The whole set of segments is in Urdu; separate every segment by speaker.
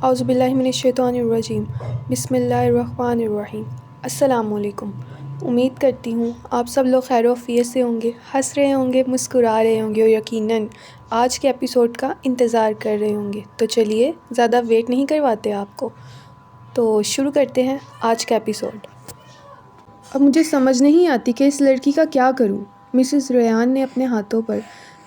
Speaker 1: اعوذ باللہ من الشیطان الرجیم بسم اللہ الرحمن الرحیم۔ السلام علیکم۔ امید کرتی ہوں آپ سب لوگ خیر و عافیت سے ہوں گے، ہنس رہے ہوں گے، مسکرا رہے ہوں گے اور یقیناً آج کے ایپیسوڈ کا انتظار کر رہے ہوں گے۔ تو چلیے زیادہ ویٹ نہیں کرواتے آپ کو، تو شروع کرتے ہیں آج کا ایپیسوڈ۔ اب مجھے سمجھ نہیں آتی کہ اس لڑکی کا کیا کروں، مسز ریان نے اپنے ہاتھوں پر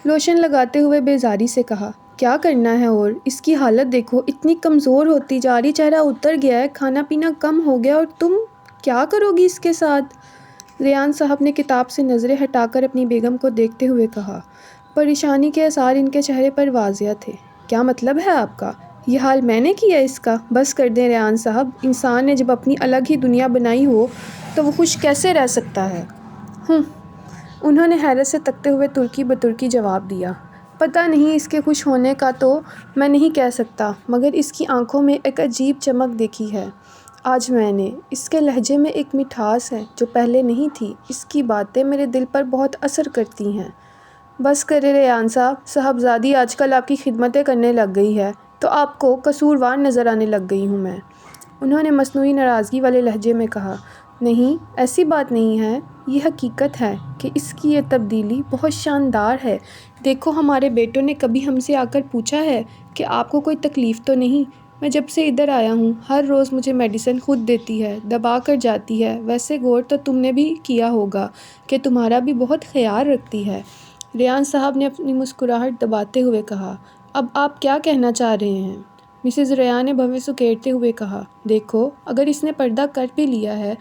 Speaker 1: لوشن لگاتے ہوئے بیزاری سے کہا۔ کیا کرنا ہے، اور اس کی حالت دیکھو، اتنی کمزور ہوتی جا رہی، چہرہ اتر گیا ہے، کھانا پینا کم ہو گیا، اور تم کیا کرو گی اس کے ساتھ؟ ریان صاحب نے کتاب سے نظریں ہٹا کر اپنی بیگم کو دیکھتے ہوئے کہا۔ پریشانی کے آثار ان کے چہرے پر واضح تھے۔ کیا مطلب ہے آپ کا؟ یہ حال میں نے کیا اس کا؟ بس کر دیں ریان صاحب، انسان نے جب اپنی الگ ہی دنیا بنائی ہو تو وہ خوش کیسے رہ سکتا ہے؟ انہوں نے حیرت سے تکتے ہوئے ترکی بترکی جواب دیا۔ پتہ نہیں، اس کے خوش ہونے کا تو میں نہیں کہہ سکتا، مگر اس کی آنکھوں میں ایک عجیب چمک دیکھی ہے آج میں نے۔ اس کے لہجے میں ایک مٹھاس ہے جو پہلے نہیں تھی۔ اس کی باتیں میرے دل پر بہت اثر کرتی ہیں۔ بس کرے ریان صاحب، صاحبزادی آج کل آپ کی خدمتیں کرنے لگ گئی ہے تو آپ کو قصوروار نظر آنے لگ گئی ہوں میں، انہوں نے مصنوعی ناراضگی والے لہجے میں کہا۔ نہیں، ایسی بات نہیں ہے، یہ حقیقت ہے کہ اس کی یہ تبدیلی بہت شاندار ہے۔ دیکھو، ہمارے بیٹوں نے کبھی ہم سے آ کر پوچھا ہے کہ آپ کو کوئی تکلیف تو نہیں؟ میں جب سے ادھر آیا ہوں ہر روز مجھے میڈیسن خود دیتی ہے، دبا کر جاتی ہے۔ ویسے غور تو تم نے بھی کیا ہوگا کہ تمہارا بھی بہت خیال رکھتی ہے، ریان صاحب نے اپنی مسکراہٹ دباتے ہوئے کہا۔ اب آپ کیا کہنا چاہ رہے ہیں؟ مسز ریان نے بھویں سکیڑتے ہوئے کہا۔ دیکھو، اگر اس نے پردہ کر بھی لیا ہے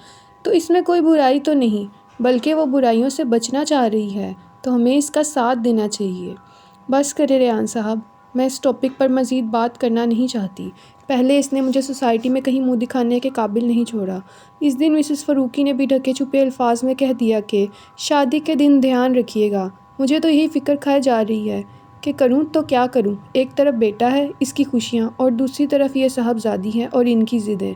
Speaker 1: تو اس میں کوئی برائی تو نہیں، بلکہ وہ برائیوں سے بچنا چاہ رہی ہے تو ہمیں اس کا ساتھ دینا چاہیے۔ بس کرے ریان صاحب، میں اس ٹاپک پر مزید بات کرنا نہیں چاہتی۔ پہلے اس نے مجھے سوسائٹی میں کہیں منہ دکھانے کے قابل نہیں چھوڑا۔ اس دن مسز فاروقی نے بھی ڈھکے چھپے الفاظ میں کہہ دیا کہ شادی کے دن دھیان رکھیے گا۔ مجھے تو یہی فکر کھائے جا رہی ہے کہ کروں تو کیا کروں۔ ایک طرف بیٹا ہے، اس کی خوشیاں، اور دوسری طرف یہ صاحبزادی ہیں اور ان کی ضدیں۔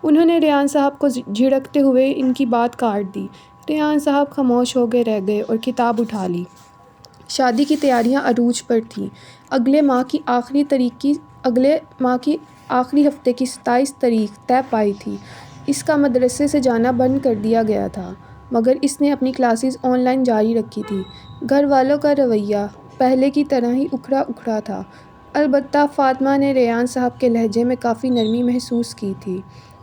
Speaker 1: انہوں نے ریان صاحب کو جھڑکتے ہوئے ان کی بات کاٹ دی۔ ریان صاحب خاموش ہو گئے رہ گئے اور کتاب اٹھا لی۔ شادی کی تیاریاں عروج پر تھیں۔ اگلے ماہ کی آخری ہفتے کی 27 تاریخ طے پائی تھی۔ اس کا مدرسے سے جانا بند کر دیا گیا تھا، مگر اس نے اپنی کلاسز آن لائن جاری رکھی تھی۔ گھر والوں کا رویہ پہلے کی طرح ہی اکھڑا اکھڑا تھا، البتہ فاطمہ نے ریان صاحب کے لہجے میں کافی نرمی محسوس کی تھی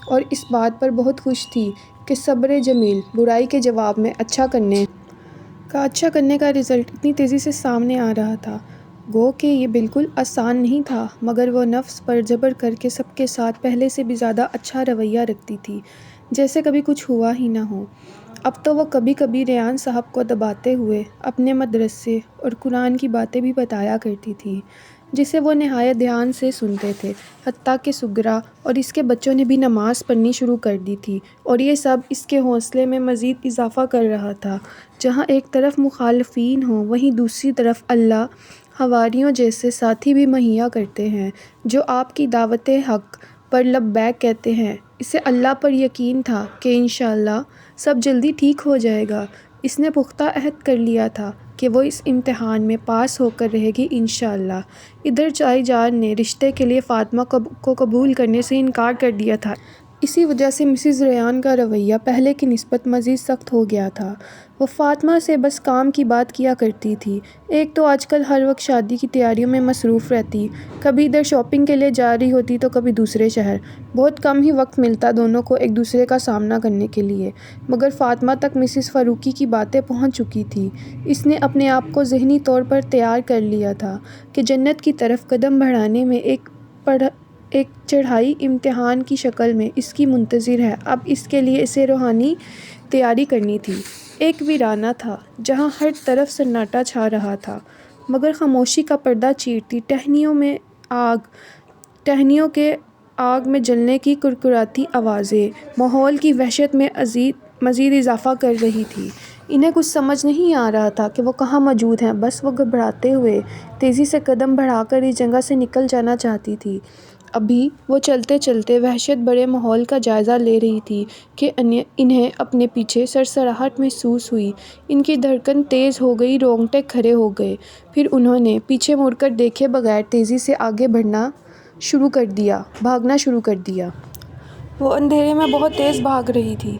Speaker 1: اور اس بات پر بہت خوش تھی کہ صبر جمیل برائی کے جواب میں اچھا کرنے کا رزلٹ اتنی تیزی سے سامنے آ رہا تھا۔ گو کہ یہ بالکل آسان نہیں تھا، مگر وہ نفس پر جبر کر کے سب کے ساتھ پہلے سے بھی زیادہ اچھا رویہ رکھتی تھی، جیسے کبھی کچھ ہوا ہی نہ ہو۔ اب تو وہ کبھی کبھی ریان صاحب کو دباتے ہوئے اپنے مدرسے اور قرآن کی باتیں بھی بتایا کرتی تھی، جسے وہ نہایت دھیان سے سنتے تھے۔ حتیٰ کہ سغرا اور اس کے بچوں نے بھی نماز پڑھنی شروع کر دی تھی، اور یہ سب اس کے حوصلے میں مزید اضافہ کر رہا تھا۔ جہاں ایک طرف مخالفین ہوں، وہیں دوسری طرف اللہ حواریوں جیسے ساتھی بھی مہیا کرتے ہیں جو آپ کی دعوت حق پر لبیک کہتے ہیں۔ اسے اللہ پر یقین تھا کہ انشاءاللہ سب جلدی ٹھیک ہو جائے گا۔ اس نے پختہ عہد کر لیا تھا کہ وہ اس امتحان میں پاس ہو کر رہے گی انشاءاللہ۔ ادھر چائی جان نے رشتے کے لیے فاطمہ کو قبول کرنے سے انکار کر دیا تھا۔ اسی وجہ سے مسز ریان کا رویہ پہلے کی نسبت مزید سخت ہو گیا تھا۔ وہ فاطمہ سے بس کام کی بات کیا کرتی تھی۔ ایک تو آج کل ہر وقت شادی کی تیاریوں میں مصروف رہتی، کبھی ادھر شاپنگ کے لیے جا رہی ہوتی تو کبھی دوسرے شہر۔ بہت کم ہی وقت ملتا دونوں کو ایک دوسرے کا سامنا کرنے کے لیے، مگر فاطمہ تک مسز فاروقی کی باتیں پہنچ چکی تھی۔ اس نے اپنے آپ کو ذہنی طور پر تیار کر لیا تھا کہ جنت کی طرف قدم بڑھانے میں ایک چڑھائی امتحان کی شکل میں اس کی منتظر ہے۔ اب اس کے لیے اسے روحانی تیاری کرنی تھی۔ ایک ویرانہ تھا جہاں ہر طرف سناٹا چھا رہا تھا، مگر خاموشی کا پردہ چیرتی ٹہنیوں کے آگ میں جلنے کی کرکراتی آوازیں ماحول کی وحشت میں مزید اضافہ کر رہی تھی۔ انہیں کچھ سمجھ نہیں آ رہا تھا کہ وہ کہاں موجود ہیں۔ بس وہ گھبراتے ہوئے تیزی سے قدم بڑھا کر اس جگہ سے نکل جانا چاہتی تھی۔ ابھی وہ چلتے چلتے وحشت بھرے ماحول کا جائزہ لے رہی تھی کہ انہیں اپنے پیچھے سرسراہٹ محسوس ہوئی۔ ان کی دھڑکن تیز ہو گئی، رونگٹے کھڑے ہو گئے۔ پھر انہوں نے پیچھے مڑ کر دیکھے بغیر تیزی سے آگے بڑھنا بھاگنا شروع کر دیا۔ وہ اندھیرے میں بہت تیز بھاگ رہی تھی،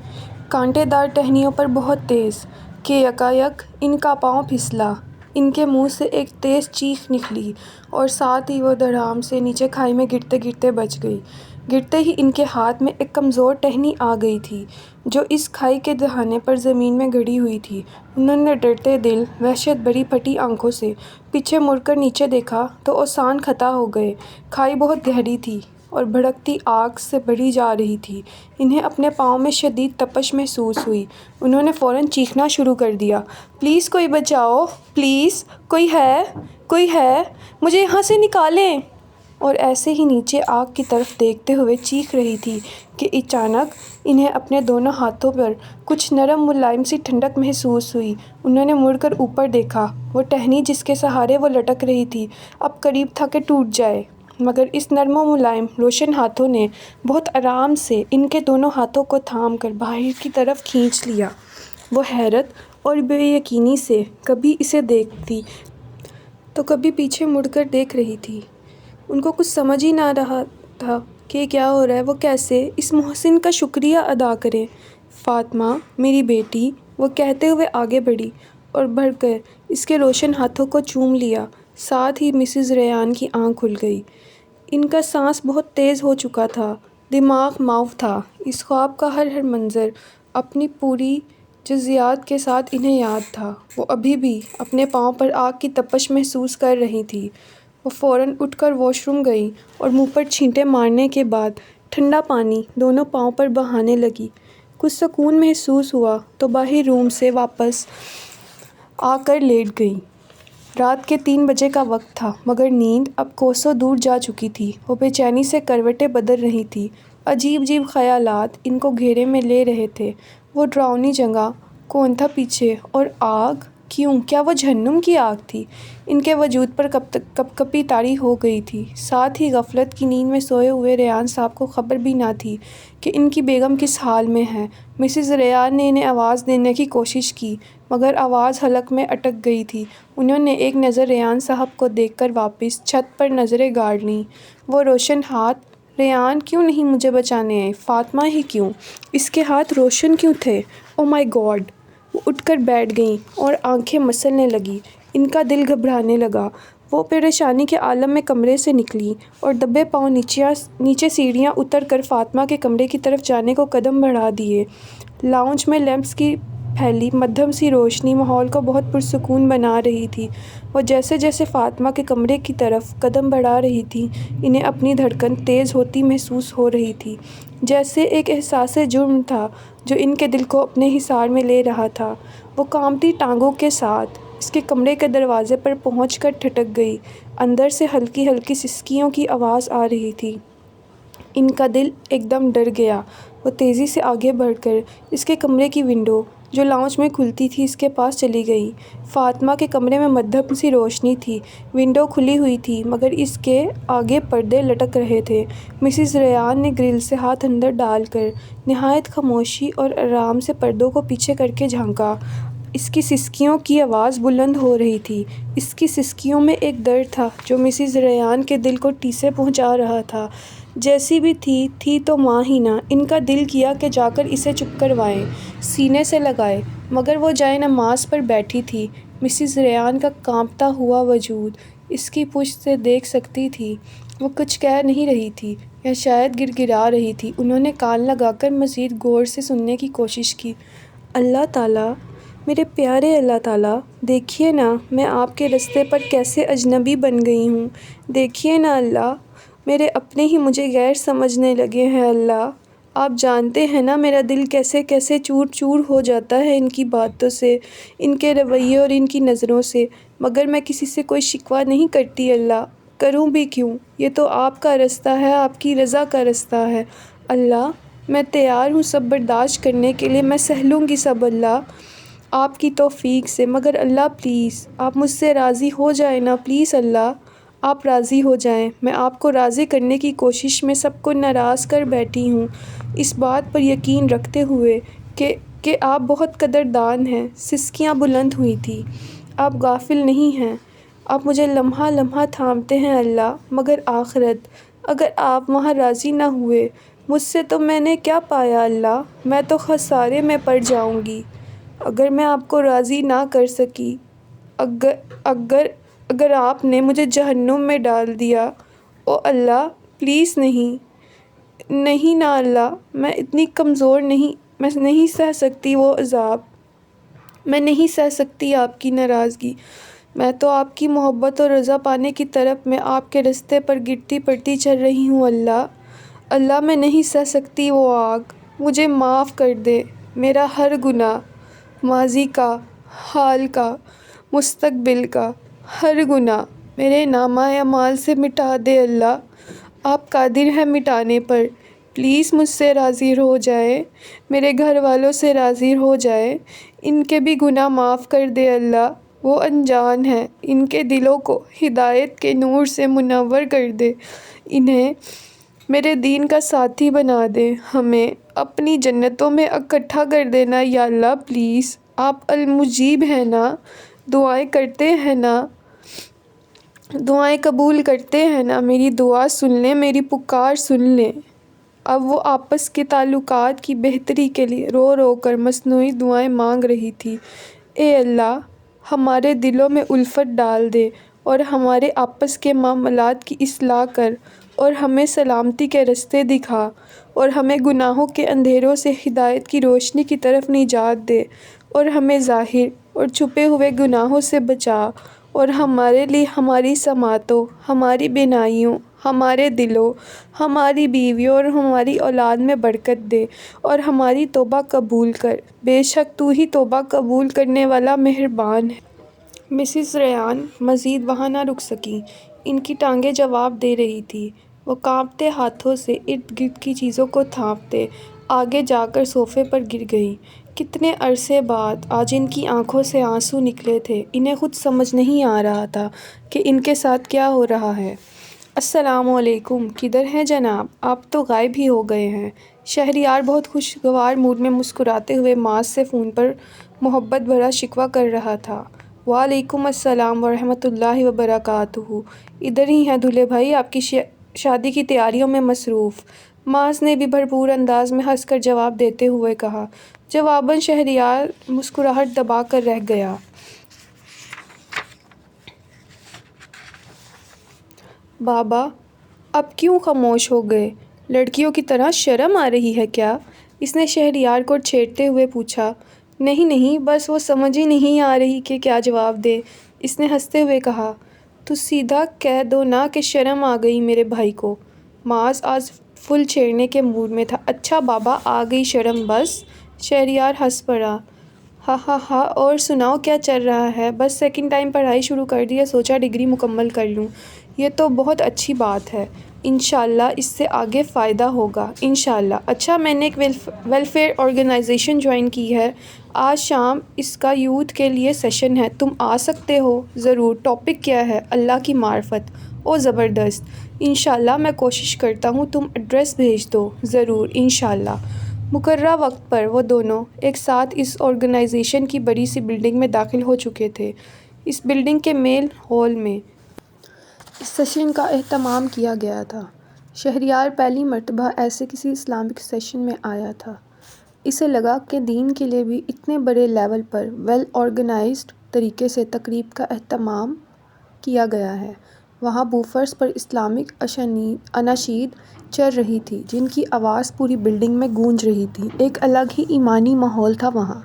Speaker 1: کانٹے دار ٹہنیوں پر بہت تیز، کہ یکایک ان کا پاؤں پھسلا، ان کے منہ سے ایک تیز چیخ نکلی اور ساتھ ہی وہ دھڑام سے نیچے کھائی میں گرتے گرتے بچ گئی۔ گرتے ہی ان کے ہاتھ میں ایک کمزور ٹہنی آ گئی تھی جو اس کھائی کے دہانے پر زمین میں گڑی ہوئی تھی۔ انہوں نے ڈرتے دل، وحشت بھری پھٹی آنکھوں سے پیچھے مڑ کر نیچے دیکھا تو اوزان خطا ہو گئے۔ کھائی بہت گہری تھی اور بھڑکتی آگ سے بھری جا رہی تھی۔ انہیں اپنے پاؤں میں شدید تپش محسوس ہوئی۔ انہوں نے فوراً چیخنا شروع کر دیا، پلیز کوئی بچاؤ، پلیز کوئی ہے، کوئی ہے، مجھے یہاں سے نکالیں۔ اور ایسے ہی نیچے آگ کی طرف دیکھتے ہوئے چیخ رہی تھی کہ اچانک انہیں اپنے دونوں ہاتھوں پر کچھ نرم ملائم سی ٹھنڈک محسوس ہوئی۔ انہوں نے مڑ کر اوپر دیکھا۔ وہ ٹہنی جس کے سہارے وہ لٹک رہی تھی اب قریب تھا کہ ٹوٹ جائے، مگر اس نرم و ملائم روشن ہاتھوں نے بہت آرام سے ان کے دونوں ہاتھوں کو تھام کر باہر کی طرف کھینچ لیا۔ وہ حیرت اور بے یقینی سے کبھی اسے دیکھتی تو کبھی پیچھے مڑ کر دیکھ رہی تھی۔ ان کو کچھ سمجھ ہی نہ رہا تھا کہ یہ کیا ہو رہا ہے، وہ کیسے اس محسن کا شکریہ ادا کریں۔ فاطمہ میری بیٹی، وہ کہتے ہوئے آگے بڑھی اور بڑھ کر اس کے روشن ہاتھوں کو چوم لیا۔ ساتھ ہی مسز ریان کی آنکھ کھل گئی۔ ان کا سانس بہت تیز ہو چکا تھا، دماغ معاف تھا۔ اس خواب کا ہر منظر اپنی پوری جزیات کے ساتھ انہیں یاد تھا۔ وہ ابھی بھی اپنے پاؤں پر آگ کی تپش محسوس کر رہی تھیں۔ وہ فوراً اٹھ کر واش روم گئیں اور منہ پر چھینٹے مارنے کے بعد ٹھنڈا پانی دونوں پاؤں پر بہانے لگیں۔ کچھ سکون محسوس ہوا تو باہر روم سے واپس آ کر لیٹ گئیں۔ رات کے 3 بجے کا وقت تھا مگر نیند اب کوسوں دور جا چکی تھی۔ وہ بے چینی سے کروٹیں بدل رہی تھیں۔ عجیب عجیب خیالات ان کو گھیرے میں لے رہے تھے۔ وہ ڈراؤنی جگہ، کون تھا پیچھے، اور آگ، کیا وہ جہنم کی آگ تھی؟ ان کے وجود پر کپ کپی طاری ہو گئی تھی۔ ساتھ ہی غفلت کی نیند میں سوئے ہوئے ریان صاحب کو خبر بھی نہ تھی کہ ان کی بیگم کس حال میں ہے۔ مسز ریان نے انہیں آواز دینے کی کوشش کی مگر آواز حلق میں اٹک گئی تھی۔ انہوں نے ایک نظر ریان صاحب کو دیکھ کر واپس چھت پر نظریں گاڑ لیں۔ وہ روشن ہاتھ، ریان کیوں نہیں مجھے بچانے آئی؟ فاطمہ ہی کیوں؟ اس کے ہاتھ روشن کیوں تھے؟ او مائی گاڈ! وہ اٹھ کر بیٹھ گئیں اور آنکھیں مسلنے لگیں۔ ان کا دل گھبرانے لگا۔ وہ پریشانی کے عالم میں کمرے سے نکلیں اور دبے پاؤں نیچے سیڑھیاں اتر کر فاطمہ کے کمرے کی طرف جانے کو قدم بڑھا دیے۔ لاؤنج میں لیمپس کی پھیلی مدھم سی روشنی ماحول کو بہت پرسکون بنا رہی تھی۔ وہ جیسے جیسے فاطمہ کے کمرے کی طرف قدم بڑھا رہی تھیں، انہیں اپنی دھڑکن تیز ہوتی محسوس ہو رہی تھی، جیسے ایک احساس جرم تھا جو ان کے دل کو اپنے حصار میں لے رہا تھا۔ وہ کانپتی ٹانگوں کے ساتھ اس کے کمرے کے دروازے پر پہنچ کر ٹھٹک گئی۔ اندر سے ہلکی ہلکی سسکیوں کی آواز آ رہی تھی۔ ان کا دل ایک دم ڈر گیا۔ وہ تیزی سے آگے بڑھ کر اس کے کمرے کی ونڈو جو لاؤنج میں کھلتی تھی اس کے پاس چلی گئی۔ فاطمہ کے کمرے میں مدھم سی روشنی تھی۔ ونڈو کھلی ہوئی تھی مگر اس کے آگے پردے لٹک رہے تھے۔ مسز ریان نے گرل سے ہاتھ اندر ڈال کر نہایت خاموشی اور آرام سے پردوں کو پیچھے کر کے جھانکا۔ اس کی سسکیوں کی آواز بلند ہو رہی تھی۔ اس کی سسکیوں میں ایک درد تھا جو مسز ریان کے دل کو ٹھیسیں پہنچا رہا تھا۔ جیسی بھی تھی تو ماں ہی نا۔ ان کا دل کیا کہ جا کر اسے چپ کروائیں، سینے سے لگائیں، مگر وہ جائے نماز پر بیٹھی تھی۔ مسز ریان کا کانپتا ہوا وجود اس کی پشت سے دیکھ سکتی تھی۔ وہ کچھ کہہ نہیں رہی تھی یا شاید گڑگڑا رہی تھی۔ انہوں نے کان لگا کر مزید غور سے سننے کی کوشش کی۔ اللہ تعالیٰ، میرے پیارے اللہ تعالیٰ، دیکھیے نا میں آپ کے رستے پر کیسے اجنبی بن گئی ہوں۔ دیکھیے نا اللہ، میرے اپنے ہی مجھے غیر سمجھنے لگے ہیں۔ اللہ، آپ جانتے ہیں نا میرا دل کیسے کیسے چور چور ہو جاتا ہے ان کی باتوں سے، ان کے رویے اور ان کی نظروں سے، مگر میں کسی سے کوئی شکوہ نہیں کرتی اللہ، کروں بھی کیوں؟ یہ تو آپ کا رستہ ہے، آپ کی رضا کا رستہ ہے۔ اللہ، میں تیار ہوں سب برداشت کرنے کے لیے، میں سہ لوں گی سب اللہ، آپ کی توفیق سے، مگر اللہ پلیز آپ مجھ سے راضی ہو جائیں نا، پلیز اللہ، آپ راضی ہو جائیں۔ میں آپ کو راضی کرنے کی کوشش میں سب کو ناراض کر بیٹھی ہوں، اس بات پر یقین رکھتے ہوئے کہ آپ بہت قدردان ہیں۔ سسکیاں بلند ہوئی تھیں۔ آپ غافل نہیں ہیں، آپ مجھے لمحہ لمحہ تھامتے ہیں اللہ، مگر اگر آپ وہاں راضی نہ ہوئے مجھ سے تو میں نے کیا پایا اللہ، میں تو خسارے میں پڑ جاؤں گی اگر میں آپ کو راضی نہ کر سکی۔ اگر اگر اگر آپ نے مجھے جہنم میں ڈال دیا، او اللہ پلیز نہیں، نہیں نا اللہ، میں اتنی کمزور نہیں، میں نہیں سہ سکتی وہ عذاب، میں نہیں سہ سکتی آپ کی ناراضگی۔ میں تو آپ کی محبت اور رضا پانے کی طرف میں آپ کے رستے پر گرتی پڑتی چل رہی ہوں اللہ، اللہ میں نہیں سہ سکتی وہ آگ، مجھے معاف کر دے، میرا ہر گناہ، ماضی کا، حال کا، مستقبل کا، ہر گناہ میرے نامہ اعمال سے مٹا دے اللہ، آپ قادر ہیں مٹانے پر، پلیز مجھ سے راضی ہو جائے، میرے گھر والوں سے راضی ہو جائے، ان کے بھی گناہ معاف کر دے اللہ، وہ انجان ہیں، ان کے دلوں کو ہدایت کے نور سے منور کر دے، انہیں میرے دین کا ساتھی بنا دے، ہمیں اپنی جنتوں میں اکٹھا کر دینا یا اللہ پلیز، آپ المجیب ہیں نا، دعائیں کرتے ہیں نا، دعائیں قبول کرتے ہیں نا، میری دعا سن لیں، میری پکار سن لیں۔ اب وہ آپس کے تعلقات کی بہتری کے لیے رو رو کر مصنوعی دعائیں مانگ رہی تھی۔ اے اللہ ہمارے دلوں میں الفت ڈال دے اور ہمارے آپس کے معاملات کی اصلاح کر اور ہمیں سلامتی کے رستے دکھا اور ہمیں گناہوں کے اندھیروں سے ہدایت کی روشنی کی طرف نجات دے اور ہمیں ظاہر اور چھپے ہوئے گناہوں سے بچا اور ہمارے لیے ہماری سماعتوں، ہماری بینائیوں، ہمارے دلوں، ہماری بیویوں اور ہماری اولاد میں برکت دے اور ہماری توبہ قبول کر، بے شک تو ہی توبہ قبول کرنے والا مہربان ہے۔ مسز ریان مزید وہاں نہ رک سکیں، ان کی ٹانگیں جواب دے رہی تھیں، وہ کانپتے ہاتھوں سے ارد گرد کی چیزوں کو تھامتے آگے جا کر صوفے پر گر گئیں۔ کتنے عرصے بعد آج ان کی آنکھوں سے آنسو نکلے تھے، انہیں خود سمجھ نہیں آ رہا تھا کہ ان کے ساتھ کیا ہو رہا ہے۔ السلام علیکم، کدھر ہیں جناب؟ آپ تو غائب ہی ہو گئے ہیں۔ شہریار بہت خوشگوار موڈ میں مسکراتے ہوئے معاذ سے فون پر محبت بھرا شکوہ کر رہا تھا۔ وعلیکم السلام ورحمۃ اللہ وبرکاتہ، ادھر ہی ہیں دولہے بھائی، آپ کی شادی کی تیاریوں میں مصروف، معاذ نے بھی بھرپور انداز میں ہنس کر جواب دیتے ہوئے کہا۔ جواباً شہریار مسکراہٹ دبا کر رہ گیا۔ بابا اب کیوں خاموش ہو گئے؟ لڑکیوں کی طرح شرم آ رہی ہے کیا؟ اس نے شہریار کو چھیڑتے ہوئے پوچھا۔ نہیں نہیں، بس وہ سمجھ ہی نہیں آ رہی کہ کیا جواب دے، اس نے ہنستے ہوئے کہا۔ تو سیدھا کہہ دو نا کہ شرم آ گئی میرے بھائی کو۔ معاذ آج فل چھیڑنے کے موڈ میں تھا۔ اچھا بابا آ گئی شرم بس؟ شہریار ہنس پڑا۔ ہاں ہاں ہاں، اور سناؤ کیا چل رہا ہے؟ بس سیکنڈ ٹائم پڑھائی شروع کر دی ہے، سوچا ڈگری مکمل کر لوں۔ یہ تو بہت اچھی بات ہے، انشاءاللہ اس سے آگے فائدہ ہوگا انشاءاللہ۔ اچھا میں نے ایک ویلفیئر آرگنائزیشن جوائن کی ہے، آج شام اس کا یوتھ کے لیے سیشن ہے، تم آ سکتے ہو؟ ضرور، ٹاپک کیا ہے؟ اللہ کی معرفت۔ او زبردست، انشاءاللہ میں کوشش کرتا ہوں، تم ایڈریس بھیج دو۔ ضرور انشاءاللہ۔ مقررہ وقت پر وہ دونوں ایک ساتھ اس آرگنائزیشن کی بڑی سی بلڈنگ میں داخل ہو چکے تھے۔ اس بلڈنگ کے مین ہال میں اس سیشن کا اہتمام کیا گیا تھا۔ شہریار پہلی مرتبہ ایسے کسی اسلامک سیشن میں آیا تھا۔ اسے لگا کہ دین کے لیے بھی اتنے بڑے لیول پر ویل آرگنائزڈ طریقے سے تقریب کا اہتمام کیا گیا ہے۔ وہاں بوفرز پر اسلامک اناشید چل رہی تھی جن کی آواز پوری بلڈنگ میں گونج رہی تھی، ایک الگ ہی ایمانی ماحول تھا وہاں۔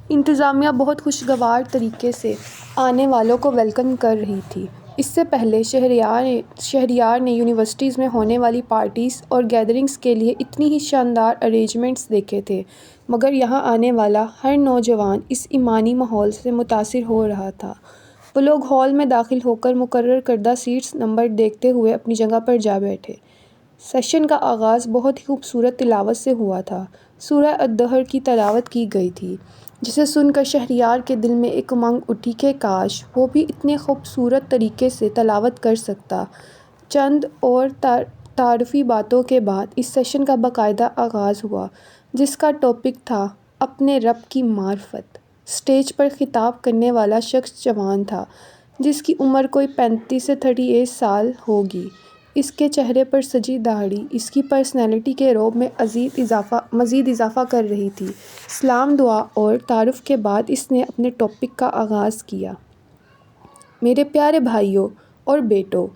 Speaker 1: انتظامیہ بہت خوشگوار طریقے سے آنے والوں کو ویلکم کر رہی تھی۔ اس سے پہلے شہریار نے یونیورسٹیز میں ہونے والی پارٹیز اور گیدرنگز کے لیے اتنی ہی شاندار ارینجمنٹس دیکھے تھے، مگر یہاں آنے والا ہر نوجوان اس ایمانی ماحول سے متاثر ہو رہا تھا۔ وہ لوگ ہال میں داخل ہو کر مقرر کردہ سیٹس نمبر دیکھتے ہوئے اپنی جگہ پر جا بیٹھے۔ سیشن کا آغاز بہت ہی خوبصورت تلاوت سے ہوا تھا۔ سورہ الدہر کی تلاوت کی گئی تھی، جسے سن کر شہریار کے دل میں ایک امنگ اٹھی کہ کاش وہ بھی اتنے خوبصورت طریقے سے تلاوت کر سکتا۔ چند اور تعارفی باتوں کے بعد اس سیشن کا باقاعدہ آغاز ہوا، جس کا ٹاپک تھا اپنے رب کی معرفت۔ اسٹیج پر خطاب کرنے والا شخص جوان تھا، جس کی عمر کوئی 35 سے 38 سال ہوگی۔ اس کے چہرے پر سجی داڑھی اس کی پرسنالٹی کے رعب میں مزید اضافہ کر رہی تھی۔ سلام، دعا اور تعارف کے بعد اس نے اپنے ٹاپک کا آغاز کیا۔ میرے پیارے بھائیوں اور بیٹوں،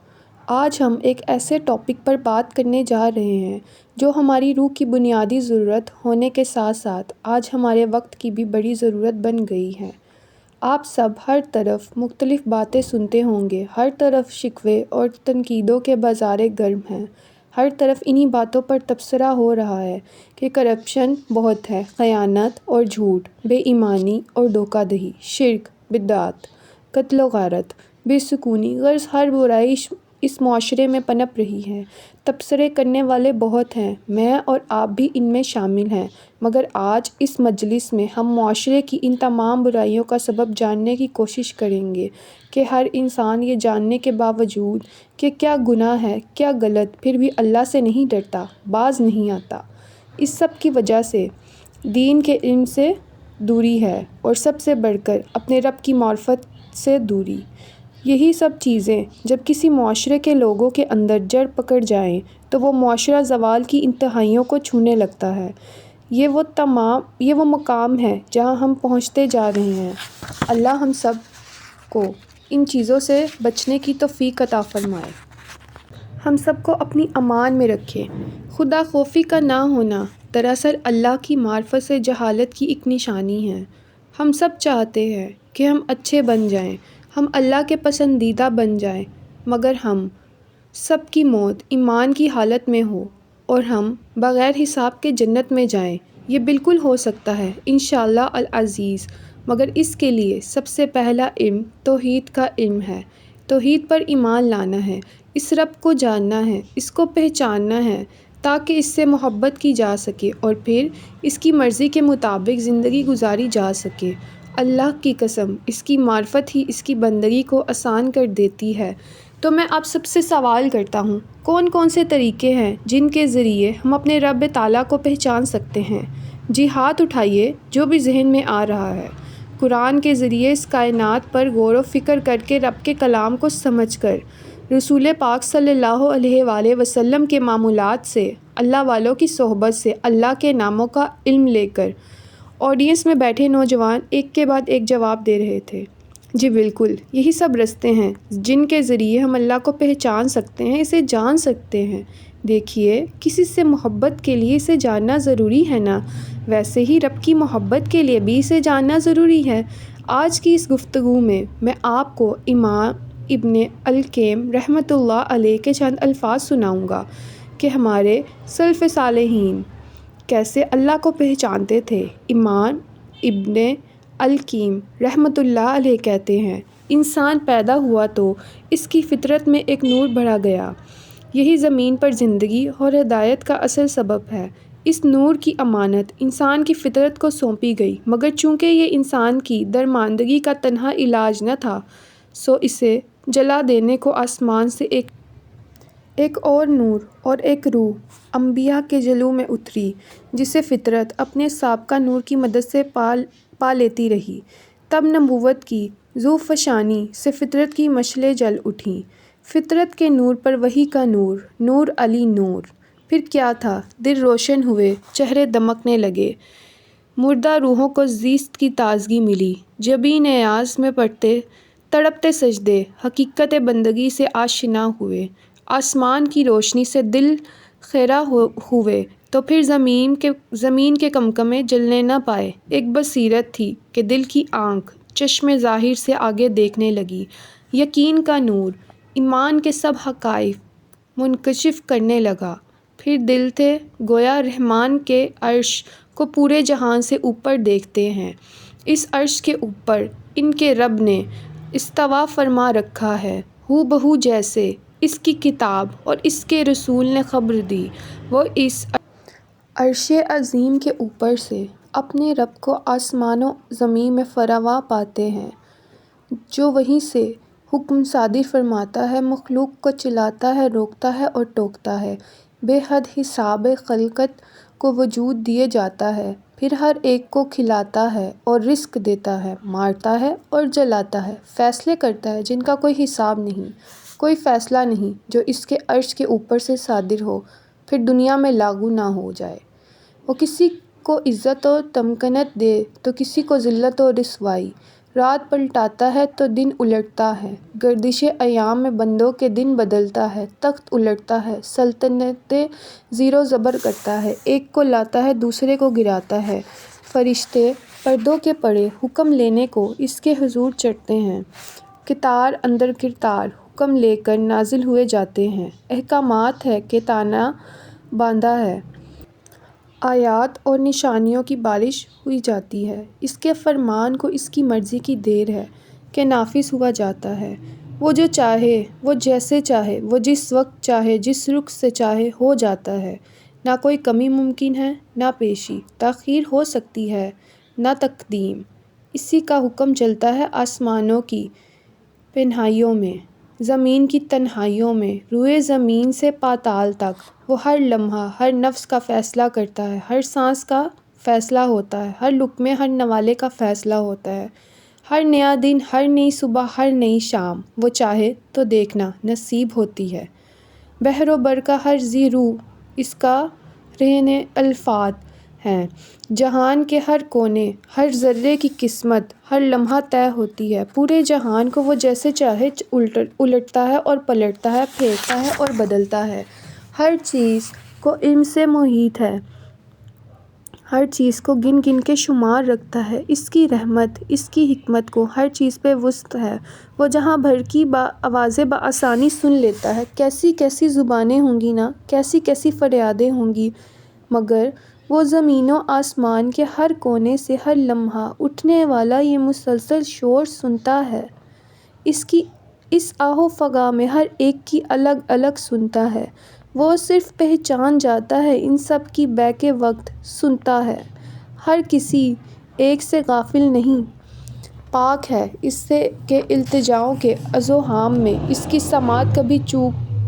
Speaker 1: آج ہم ایک ایسے ٹاپک پر بات کرنے جا رہے ہیں جو ہماری روح کی بنیادی ضرورت ہونے کے ساتھ ساتھ آج ہمارے وقت کی بھی بڑی ضرورت بن گئی ہے۔ آپ سب ہر طرف مختلف باتیں سنتے ہوں گے، ہر طرف شکوے اور تنقیدوں کے بازاریں گرم ہیں۔ ہر طرف انہی باتوں پر تبصرہ ہو رہا ہے کہ کرپشن بہت ہے، خیانت اور جھوٹ، بے ایمانی اور دھوکہ دہی، شرک، بدعت، قتل و غارت، بے سکونی، غرض ہر برائی اس معاشرے میں پنپ رہی ہے۔ تبصرے کرنے والے بہت ہیں، میں اور آپ بھی ان میں شامل ہیں، مگر آج اس مجلس میں ہم معاشرے کی ان تمام برائیوں کا سبب جاننے کی کوشش کریں گے کہ ہر انسان یہ جاننے کے باوجود کہ کیا گناہ ہے، کیا غلط، پھر بھی اللہ سے نہیں ڈرتا، باز نہیں آتا۔ اس سب کی وجہ سے دین کے علم سے دوری ہے اور سب سے بڑھ کر اپنے رب کی معرفت سے دوری۔ یہی سب چیزیں جب کسی معاشرے کے لوگوں کے اندر جڑ پکڑ جائیں تو وہ معاشرہ زوال کی انتہائیوں کو چھونے لگتا ہے۔ یہ وہ مقام ہے جہاں ہم پہنچتے جا رہے ہیں۔ اللہ ہم سب کو ان چیزوں سے بچنے کی توفیق عطا فرمائے۔ ہم سب کو اپنی امان میں رکھے۔ خدا خوفی کا نہ ہونا دراصل اللہ کی معرفت سے جہالت کی ایک نشانی ہے۔ ہم سب چاہتے ہیں کہ ہم اچھے بن جائیں، ہم اللہ کے پسندیدہ بن جائیں، مگر ہم سب کی موت ایمان کی حالت میں ہو اور ہم بغیر حساب کے جنت میں جائیں۔ یہ بالکل ہو سکتا ہے انشاءاللہ العزیز، مگر اس کے لیے سب سے پہلا علم توحید کا علم ہے۔ توحید پر ایمان لانا ہے، اس رب کو جاننا ہے، اس کو پہچاننا ہے تاکہ اس سے محبت کی جا سکے اور پھر اس کی مرضی کے مطابق زندگی گزاری جا سکے۔ اللہ کی قسم، اس کی معرفت ہی اس کی بندگی کو آسان کر دیتی ہے۔ تو میں آپ سب سے سوال کرتا ہوں، کون کون سے طریقے ہیں جن کے ذریعے ہم اپنے رب تعالیٰ کو پہچان سکتے ہیں؟ جی ہاتھ اٹھائیے جو بھی ذہن میں آ رہا ہے۔ قرآن کے ذریعے اس کائنات پر غور و فکر کر کے رب کے کلام کو سمجھ کر، رسول پاک صلی اللہ علیہ وآلہ وسلم کے معمولات سے، اللہ والوں کی صحبت سے، اللہ کے ناموں کا علم لے کر۔ آڈینس میں بیٹھے نوجوان ایک کے بعد ایک جواب دے رہے تھے۔ جی بالکل، یہی سب راستے ہیں جن کے ذریعے ہم اللہ کو پہچان سکتے ہیں، اسے جان سکتے ہیں۔ دیکھیے، کسی سے محبت کے لیے اسے جاننا ضروری ہے نا، ویسے ہی رب کی محبت کے لیے بھی اسے جاننا ضروری ہے۔ آج کی اس گفتگو میں میں آپ کو امام ابن القیم رحمۃ اللہ علیہ کے چند الفاظ سناؤں گا کہ ہمارے سلف صالحین کیسے اللہ کو پہچانتے تھے۔ امام ابن القیم رحمۃ اللہ علیہ کہتے ہیں، انسان پیدا ہوا تو اس کی فطرت میں ایک نور بھرا گیا، یہی زمین پر زندگی اور ہدایت کا اصل سبب ہے۔ اس نور کی امانت انسان کی فطرت کو سونپی گئی، مگر چونکہ یہ انسان کی درماندگی کا تنہا علاج نہ تھا، سو اسے جلا دینے کو آسمان سے ایک اور نور اور ایک روح انبیاء کے جلوہ میں اتری، جسے فطرت اپنے سابقہ نور کی مدد سے پا لیتی رہی۔ تب نبوت کی ذوفشانی سے فطرت کی مشعلیں جل اٹھیں، فطرت کے نور پر وحی کا نور، نور علی نور۔ پھر کیا تھا، دل روشن ہوئے، چہرے دمکنے لگے، مردہ روحوں کو زیست کی تازگی ملی، جبین نیاز میں پڑتے تڑپتے سجدے حقیقت بندگی سے آشنا ہوئے، آسمان کی روشنی سے دل خیرہ ہوئے، تو پھر زمین کے کمکمے جلنے نہ پائے۔ ایک بصیرت تھی کہ دل کی آنکھ چشم ظاہر سے آگے دیکھنے لگی، یقین کا نور ایمان کے سب حقائق منکشف کرنے لگا۔ پھر دل تھے گویا رحمان کے عرش کو پورے جہان سے اوپر دیکھتے ہیں، اس عرش کے اوپر ان کے رب نے استوا فرما رکھا ہے، ہو بہو جیسے اس کی کتاب اور اس کے رسول نے خبر دی۔ وہ اس عرش عظیم کے اوپر سے اپنے رب کو آسمان و زمین میں فراواں پاتے ہیں، جو وہیں سے حکم صادر فرماتا ہے، مخلوق کو چلاتا ہے، روکتا ہے اور ٹوکتا ہے، بے حد حساب خلقت کو وجود دیے جاتا ہے، پھر ہر ایک کو کھلاتا ہے اور رزق دیتا ہے، مارتا ہے اور جلاتا ہے، فیصلے کرتا ہے جن کا کوئی حساب نہیں۔ کوئی فیصلہ نہیں جو اس کے عرش کے اوپر سے صادر ہو پھر دنیا میں لاگو نہ ہو جائے۔ وہ کسی کو عزت و تمکنت دے تو کسی کو ذلت و رسوائی، رات پلٹاتا ہے تو دن الٹتا ہے، گردش ایام میں بندوں کے دن بدلتا ہے، تخت الٹتا ہے، سلطنتیں زیر و زبر کرتا ہے، ایک کو لاتا ہے دوسرے کو گراتا ہے، فرشتے پردوں کے پرے حکم لینے کو اس کے حضور چڑھتے ہیں، کتار اندر کتار حکم لے کر نازل ہوئے جاتے ہیں، احکامات ہے کہ تانا باندھا ہے، آیات اور نشانیوں کی بارش ہوئی جاتی ہے، اس کے فرمان کو اس کی مرضی کی دیر ہے کہ نافذ ہوا جاتا ہے، وہ جو چاہے وہ جیسے چاہے وہ جس وقت چاہے جس رخ سے چاہے ہو جاتا ہے، نہ کوئی کمی ممکن ہے نہ پیشی، تاخیر ہو سکتی ہے نہ تقدیم، اسی کا حکم چلتا ہے آسمانوں کی پنہائیوں میں، زمین کی تنہائیوں میں، روئے زمین سے پاتال تک، وہ ہر لمحہ ہر نفس کا فیصلہ کرتا ہے، ہر سانس کا فیصلہ ہوتا ہے، ہر لقمے ہر نوالے کا فیصلہ ہوتا ہے، ہر نیا دن ہر نئی صبح ہر نئی شام وہ چاہے تو دیکھنا نصیب ہوتی ہے، بحر و بر کا ہر ذی روح اس کا رہن الفاظ ہیں، جہان کے ہر کونے ہر ذرے کی قسمت ہر لمحہ طے ہوتی ہے، پورے جہان کو وہ جیسے چاہے الٹتا ہے اور پلٹتا ہے، پھیرتا ہے اور بدلتا ہے، ہر چیز کو علم سے محیط ہے، ہر چیز کو گن گن کے شمار رکھتا ہے، اس کی رحمت اس کی حکمت کو ہر چیز پہ وسعت ہے، وہ جہاں بھر کی آوازیں بآسانی سن لیتا ہے، کیسی کیسی زبانیں ہوں گی نا، کیسی کیسی فریادیں ہوں گی، مگر وہ زمین و آسمان کے ہر کونے سے ہر لمحہ اٹھنے والا یہ مسلسل شور سنتا ہے، اس کی اس آہ و فغاں میں ہر ایک کی الگ الگ سنتا ہے، وہ صرف پہچان جاتا ہے ان سب کی بیک وقت سنتا ہے، ہر کسی ایک سے غافل نہیں، پاک ہے اس سے کہ التجاؤں کے ازوہام میں اس کی سماعت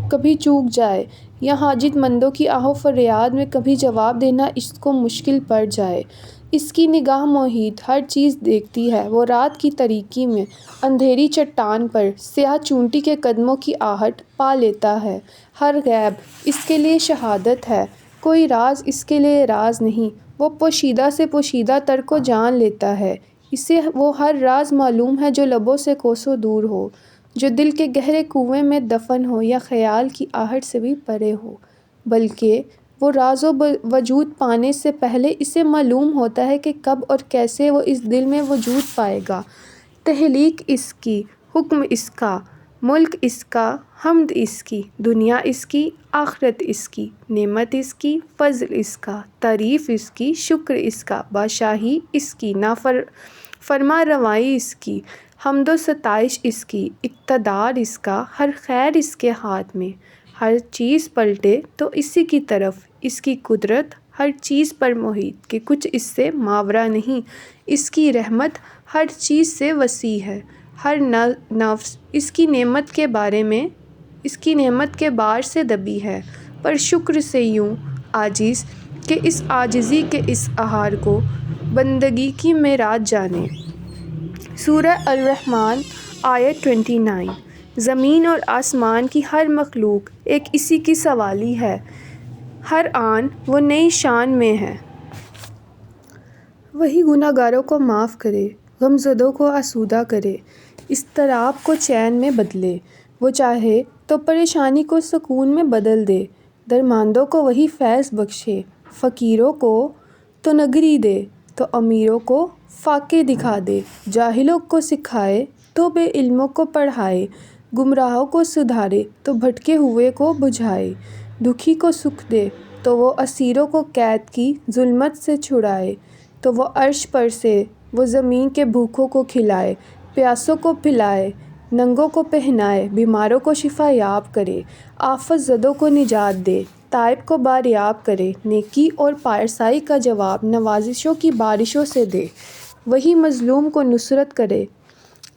Speaker 1: کبھی چوک جائے یا حاجت مندوں کی آہ و فریاد میں کبھی جواب دینا اس کو مشکل پڑ جائے، اس کی نگاہ محیط ہر چیز دیکھتی ہے، وہ رات کی تاریکی میں اندھیری چٹان پر سیاہ چونٹی کے قدموں کی آہٹ پا لیتا ہے، ہر غیب اس کے لیے شہادت ہے، کوئی راز اس کے لیے راز نہیں، وہ پوشیدہ سے پوشیدہ تر کو جان لیتا ہے، اسے وہ ہر راز معلوم ہے جو لبوں سے کوسوں دور ہو، جو دل کے گہرے کنویں میں دفن ہو یا خیال کی آہٹ سے بھی پرے ہو، بلکہ وہ راز وجود پانے سے پہلے اسے معلوم ہوتا ہے کہ کب اور کیسے وہ اس دل میں وجود پائے گا، تخلیق اس کی، حکم اس کا، ملک اس کا، حمد اس کی، دنیا اس کی، آخرت اس کی، نعمت اس کی، فضل اس کا، تعریف اس کی، شکر اس کا، بادشاہی اس کی، فرما روائی اس کی، حمد و ستائش اس کی، اقتدار اس کا، ہر خیر اس کے ہاتھ میں، ہر چیز پلٹے تو اسی کی طرف، اس کی قدرت ہر چیز پر محیط کہ کچھ اس سے ماورا نہیں، اس کی رحمت ہر چیز سے وسیع ہے، ہر نفس اس کی نعمت کے بار سے دبی ہے، پر شکر سے یوں عاجز کہ اس عاجزی کے اس اظہار کو بندگی کی معراج جانے۔ سورہ الرحمن آیت 29۔ زمین اور آسمان کی ہر مخلوق ایک اسی کی سوالی ہے، ہر آن وہ نئی شان میں ہے۔ وہی گنہگاروں کو معاف کرے، غمزدوں کو آسودہ کرے، اضطراب کو چین میں بدلے، وہ چاہے تو پریشانی کو سکون میں بدل دے، درماندوں کو وہی فیض بخشے، فقیروں کو تو نگری دے تو امیروں کو فاقے دکھا دے، جاہلوں کو سکھائے تو بے علموں کو پڑھائے، گمراہوں کو سدھارے تو بھٹکے ہوئے کو بجھائے، دکھی کو سکھ دے تو وہ اسیروں کو قید کی ظلمت سے چھڑائے، تو وہ عرش پر سے وہ زمین کے بھوکوں کو کھلائے، پیاسوں کو پلائے، ننگوں کو پہنائے، بیماروں کو شفا یاب کرے، آفت زدوں کو نجات دے، تائب کو باریاب کرے، نیکی اور پارسائی کا جواب نوازشوں کی بارشوں سے دے، وہی مظلوم کو نصرت کرے،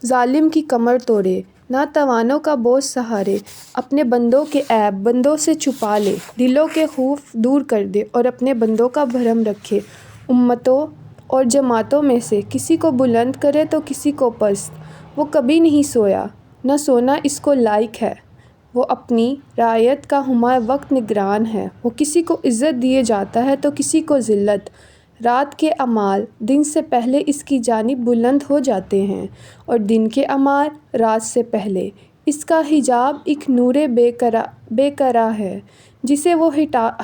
Speaker 1: ظالم کی کمر توڑے، ناتوانوں کا بوجھ سہارے، اپنے بندوں کے عیب بندوں سے چھپا لے، دلوں کے خوف دور کر دے اور اپنے بندوں کا بھرم رکھے، امتوں اور جماعتوں میں سے کسی کو بلند کرے تو کسی کو پست، وہ کبھی نہیں سویا، نہ سونا اس کو لائق ہے، وہ اپنی رعیت کا ہمہ وقت نگران ہے۔ وہ کسی کو عزت دیے جاتا ہے تو کسی کو ذلت۔ رات کے اعمال دن سے پہلے اس کی جانب بلند ہو جاتے ہیں اور دن کے اعمال رات سے پہلے۔ اس کا حجاب ایک نور بے کرا ہے، جسے وہ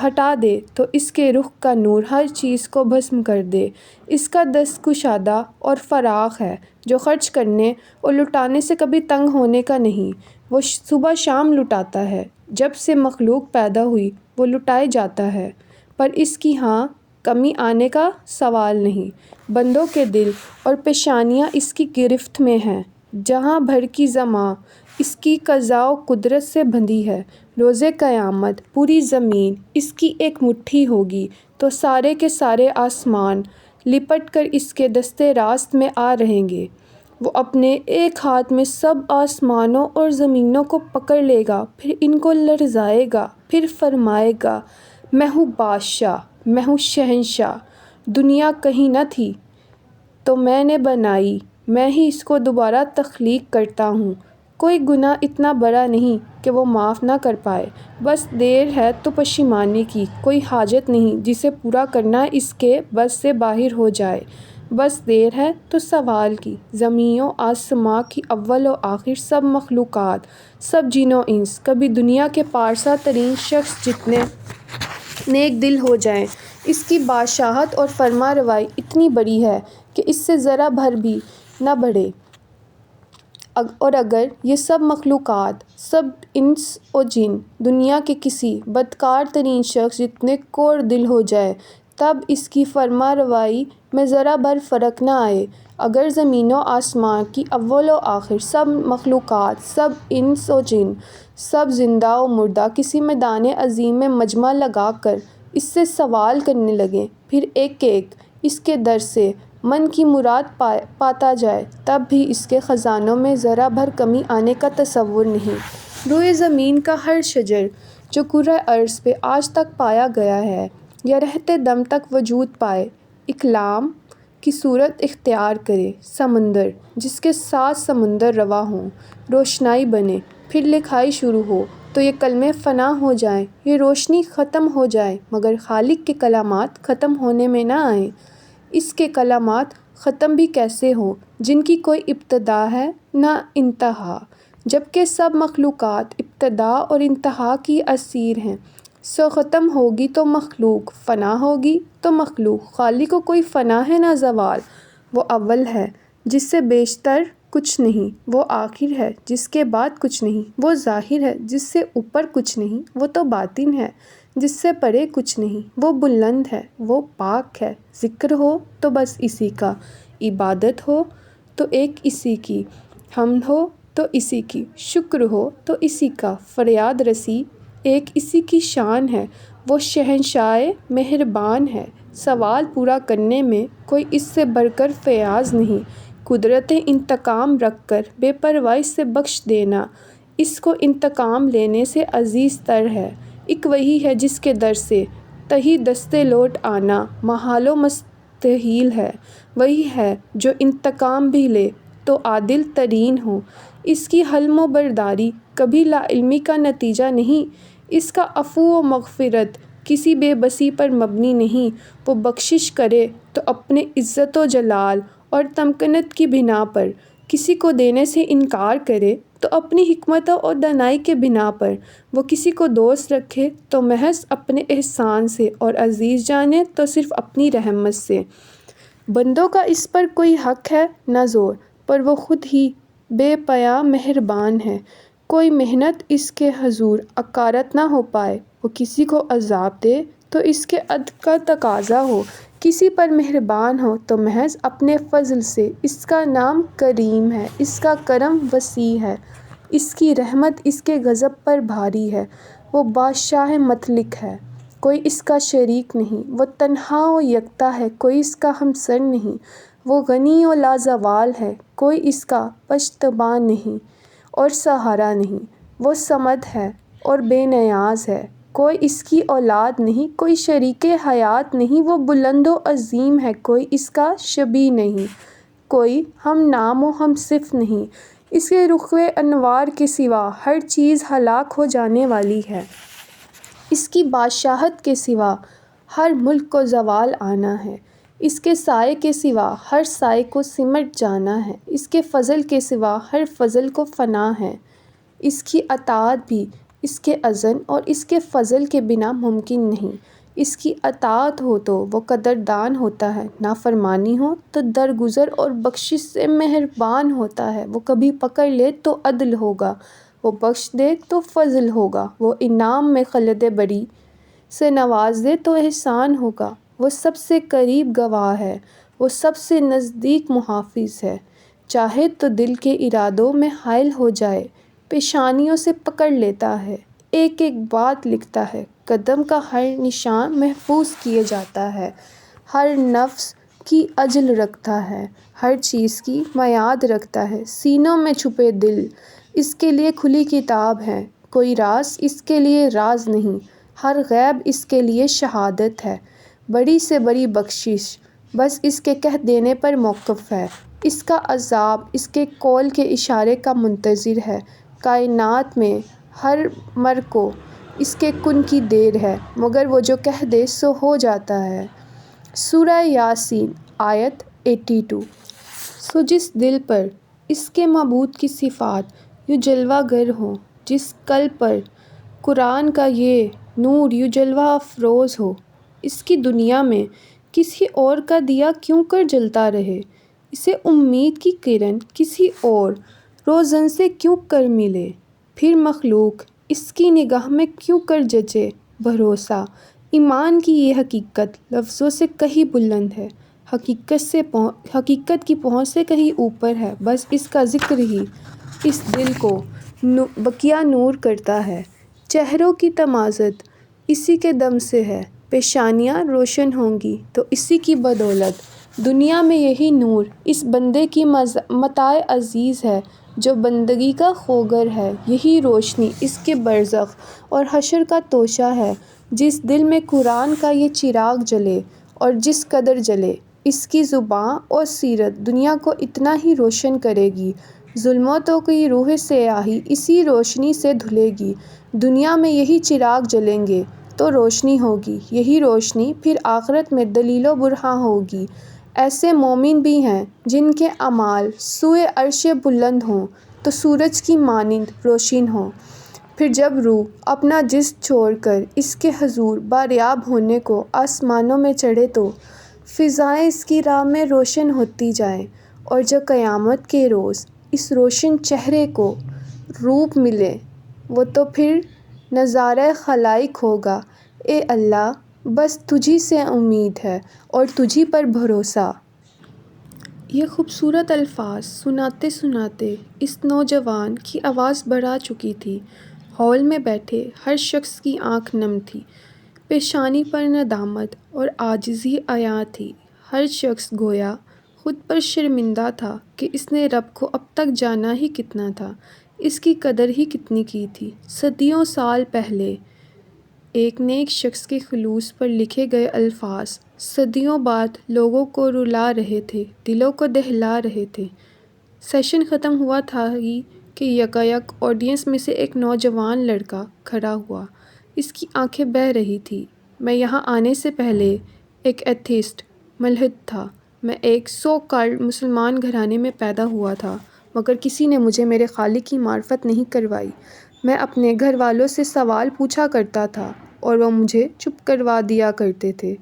Speaker 1: ہٹا دے تو اس کے رخ کا نور ہر چیز کو بھسم کر دے۔ اس کا دست کشادہ اور فراخ ہے، جو خرچ کرنے اور لٹانے سے کبھی تنگ ہونے کا نہیں۔ وہ صبح شام لٹاتا ہے، جب سے مخلوق پیدا ہوئی وہ لٹائے جاتا ہے، پر اس کی ہاں کمی آنے کا سوال نہیں۔ بندوں کے دل اور پیشانیاں اس کی گرفت میں ہیں، جہاں بھر کی زماں اس کی قضاء و قدرت سے بندھی ہے۔ روزِ قیامت پوری زمین اس کی ایک مٹھی ہوگی تو سارے کے سارے آسمان لپٹ کر اس کے دستِ راست میں آ رہیں گے۔ وہ اپنے ایک ہاتھ میں سب آسمانوں اور زمینوں کو پکڑ لے گا، پھر ان کو لرزائے گا، پھر فرمائے گا، میں ہوں بادشاہ، میں ہوں شہنشاہ۔ دنیا کہیں نہ تھی تو میں نے بنائی، میں ہی اس کو دوبارہ تخلیق کرتا ہوں۔ کوئی گناہ اتنا بڑا نہیں کہ وہ معاف نہ کر پائے۔ بس دیر ہے تو پشیمانی کی، کوئی حاجت نہیں جسے پورا کرنا اس کے بس سے باہر ہو جائے۔ بس دیر ہے تو سوال کی، زمین و آسماں کی اول و آخر سب مخلوقات، سب جن و انس، کبھی دنیا کے پارسا ترین شخص جتنے نیک دل ہو جائیں۔ اس کی بادشاہت اور فرما روائی اتنی بڑی ہے کہ اس سے ذرہ بھر بھی نہ بڑھے۔ اور اگر یہ سب مخلوقات، سب انس و جن، دنیا کے کسی بدکار ترین شخص جتنے کوڑ دل ہو جائیں، تب اس کی فرما روائی میں ذرہ بھر فرق نہ آئے۔ اگر زمین و آسماں کی اول و آخر سب مخلوقات، سب انس و جن، سب زندہ و مردہ کسی میدان عظیم میں مجمع لگا کر اس سے سوال کرنے لگیں، پھر ایک ایک اس کے در سے من کی مراد پاتا جائے، تب بھی اس کے خزانوں میں ذرہ بھر کمی آنے کا تصور نہیں۔ روئے زمین کا ہر شجر جو کرۂ ارض پہ آج تک پایا گیا ہے یا رہتے دم تک وجود پائے، اقلام کی صورت اختیار کرے۔ سمندر جس کے ساتھ سمندر رواں ہوں، روشنائی بنے، پھر لکھائی شروع ہو تو یہ کلمے فنا ہو جائیں، یہ روشنی ختم ہو جائے، مگر خالق کے کلمات ختم ہونے میں نہ آئیں۔ اس کے کلمات ختم بھی کیسے ہوں جن کی کوئی ابتدا ہے نہ انتہا، جبکہ سب مخلوقات ابتدا اور انتہا کی اسیر ہیں۔ سو ختم ہوگی تو مخلوق، فنا ہوگی تو مخلوق۔ خالق کو کوئی فنا ہے نہ زوال۔ وہ اول ہے جس سے بیشتر کچھ نہیں، وہ آخر ہے جس کے بعد کچھ نہیں، وہ ظاہر ہے جس سے اوپر کچھ نہیں، وہ تو باطن ہے جس سے پرے کچھ نہیں، وہ بلند ہے، وہ پاک ہے۔ ذکر ہو تو بس اسی کا، عبادت ہو تو ایک اسی کی، حمد ہو تو اسی کی، شکر ہو تو اسی کا، فریاد رسی ایک اسی کی شان ہے۔ وہ شہنشاہ مہربان ہے، سوال پورا کرنے میں کوئی اس سے بڑھ کر فیاض نہیں۔ قدرت انتقام رکھ کر بے پروائی سے بخش دینا اس کو انتقام لینے سے عزیز تر ہے۔ ایک وہی ہے جس کے در سے تہی دستے لوٹ آنا محال و مستحیل ہے، وہی ہے جو انتقام بھی لے تو عادل ترین ہو۔ اس کی حلم و برداری کبھی لا علمی کا نتیجہ نہیں، اس کا عفو و مغفرت کسی بے بسی پر مبنی نہیں۔ وہ بخشش کرے تو اپنے عزت و جلال اور تمکنت کی بنا پر، کسی کو دینے سے انکار کرے تو اپنی حکمت اور دانائی کے بنا پر، وہ کسی کو دوست رکھے تو محض اپنے احسان سے اور عزیز جانے تو صرف اپنی رحمت سے۔ بندوں کا اس پر کوئی حق ہے نہ زور، پر وہ خود ہی بے پایہ مہربان ہے، کوئی محنت اس کے حضور اکارت نہ ہو پائے۔ وہ کسی کو عذاب دے تو اس کے عدل کا تقاضا ہو، کسی پر مہربان ہو تو محض اپنے فضل سے۔ اس کا نام کریم ہے، اس کا کرم وسیع ہے، اس کی رحمت اس کے غضب پر بھاری ہے۔ وہ بادشاہ مطلق ہے، کوئی اس کا شریک نہیں، وہ تنہا و یکتا ہے، کوئی اس کا ہمسر نہیں۔ وہ غنی و لازوال ہے، کوئی اس کا پشتباں نہیں اور سہارا نہیں۔ وہ صمد ہے اور بے نیاز ہے، کوئی اس کی اولاد نہیں، کوئی شریک حیات نہیں۔ وہ بلند و عظیم ہے، کوئی اس کا شبیہ نہیں، کوئی ہم نام و ہم صف نہیں۔ اس کے رخوے انوار کے سوا ہر چیز ہلاک ہو جانے والی ہے۔ اس کی بادشاہت کے سوا ہر ملک کو زوال آنا ہے۔ اس کے سائے کے سوا ہر سائے کو سمٹ جانا ہے۔ اس کے فضل کے سوا ہر فضل کو فنا ہے۔ اس کی اطاعت بھی اس کے اذن اور اس کے فضل کے بنا ممکن نہیں۔ اس کی اطاعت ہو تو وہ قدردان ہوتا ہے، نافرمانی ہو تو درگزر اور بخشش سے مہربان ہوتا ہے۔ وہ کبھی پکڑ لے تو عدل ہوگا، وہ بخش دے تو فضل ہوگا، وہ انعام میں خلد بری سے نواز دے تو احسان ہوگا۔ وہ سب سے قریب گواہ ہے، وہ سب سے نزدیک محافظ ہے۔ چاہے تو دل کے ارادوں میں حائل ہو جائے، پیشانیوں سے پکڑ لیتا ہے، ایک ایک بات لکھتا ہے، قدم کا ہر نشان محفوظ کیے جاتا ہے، ہر نفس کی اجل رکھتا ہے، ہر چیز کی میعاد رکھتا ہے۔ سینوں میں چھپے دل اس کے لیے کھلی کتاب ہیں، کوئی راز اس کے لیے راز نہیں، ہر غیب اس کے لیے شہادت ہے۔ بڑی سے بڑی بخشش بس اس کے کہہ دینے پر موقف ہے، اس کا عذاب اس کے قول کے اشارے کا منتظر ہے۔ کائنات میں ہر مر کو اس کے کن کی دیر ہے، مگر وہ جو کہہ دے سو ہو جاتا ہے۔ سورہ یاسین آیت 82۔ سو جس دل پر اس کے معبود کی صفات یوں جلوہ گر ہوں، جس قلب پر قرآن کا یہ نور یوں جلوہ افروز ہو، اس کی دنیا میں کسی اور کا دیا کیوں کر جلتا رہے، اسے امید کی کرن کسی اور روزن سے کیوں کر ملے، پھر مخلوق اس کی نگاہ میں کیوں کر جچے بھروسہ۔ ایمان کی یہ حقیقت لفظوں سے کہیں بلند ہے، حقیقت کی پہنچ سے کہیں اوپر ہے، بس اس کا ذکر ہی اس دل کو بقیہ نور کرتا ہے۔ چہروں کی تمازت اسی کے دم سے ہے، پیشانیاں روشن ہوں گی تو اسی کی بدولت۔ دنیا میں یہی نور اس بندے کی متاع عزیز ہے جو بندگی کا خوگر ہے، یہی روشنی اس کے برزخ اور حشر کا توشہ ہے۔ جس دل میں قرآن کا یہ چراغ جلے اور جس قدر جلے، اس کی زبان اور سیرت دنیا کو اتنا ہی روشن کرے گی، ظلمتوں کی روح سیاہی اسی روشنی سے دھلے گی۔ دنیا میں یہی چراغ جلیں گے تو روشنی ہوگی، یہی روشنی پھر آخرت میں دلیل و برہاں ہوگی۔ ایسے مومن بھی ہیں جن کے اعمال سوئے عرش بلند ہوں تو سورج کی مانند روشن ہوں، پھر جب روح اپنا جسم چھوڑ کر اس کے حضور باریاب ہونے کو آسمانوں میں چڑھے تو فضائیں اس کی راہ میں روشن ہوتی جائیں، اور جب قیامت کے روز اس روشن چہرے کو روپ ملے وہ تو پھر نظارہ خلائق ہوگا۔ اے اللہ، بس تجھی سے امید ہے اور تجھی پر بھروسہ۔ یہ خوبصورت الفاظ سناتے سناتے اس نوجوان کی آواز بڑھا چکی تھی۔ ہال میں بیٹھے ہر شخص کی آنکھ نم تھی، پیشانی پر ندامت اور عاجزی عیاں تھی۔ ہر شخص گویا خود پر شرمندہ تھا کہ اس نے رب کو اب تک جانا ہی کتنا تھا، اس کی قدر ہی کتنی کی تھی۔ صدیوں سال پہلے ایک نیک شخص کے خلوص پر لکھے گئے الفاظ صدیوں بعد لوگوں کو رلا رہے تھے، دلوں کو دہلا رہے تھے۔ سیشن ختم ہوا تھا ہی کہ یکایک آڈینس میں سے ایک نوجوان لڑکا کھڑا ہوا۔ اس کی آنکھیں بہہ رہی تھیں۔ میں یہاں آنے سے پہلے ایک ایتھیسٹ ملحد تھا۔ میں ایک سو کالڈ مسلمان گھرانے میں پیدا ہوا تھا، مگر کسی نے مجھے میرے خالق کی معرفت نہیں کروائی۔ میں اپنے گھر والوں سے سوال پوچھا کرتا تھا اور وہ مجھے چپ کروا دیا کرتے تھے۔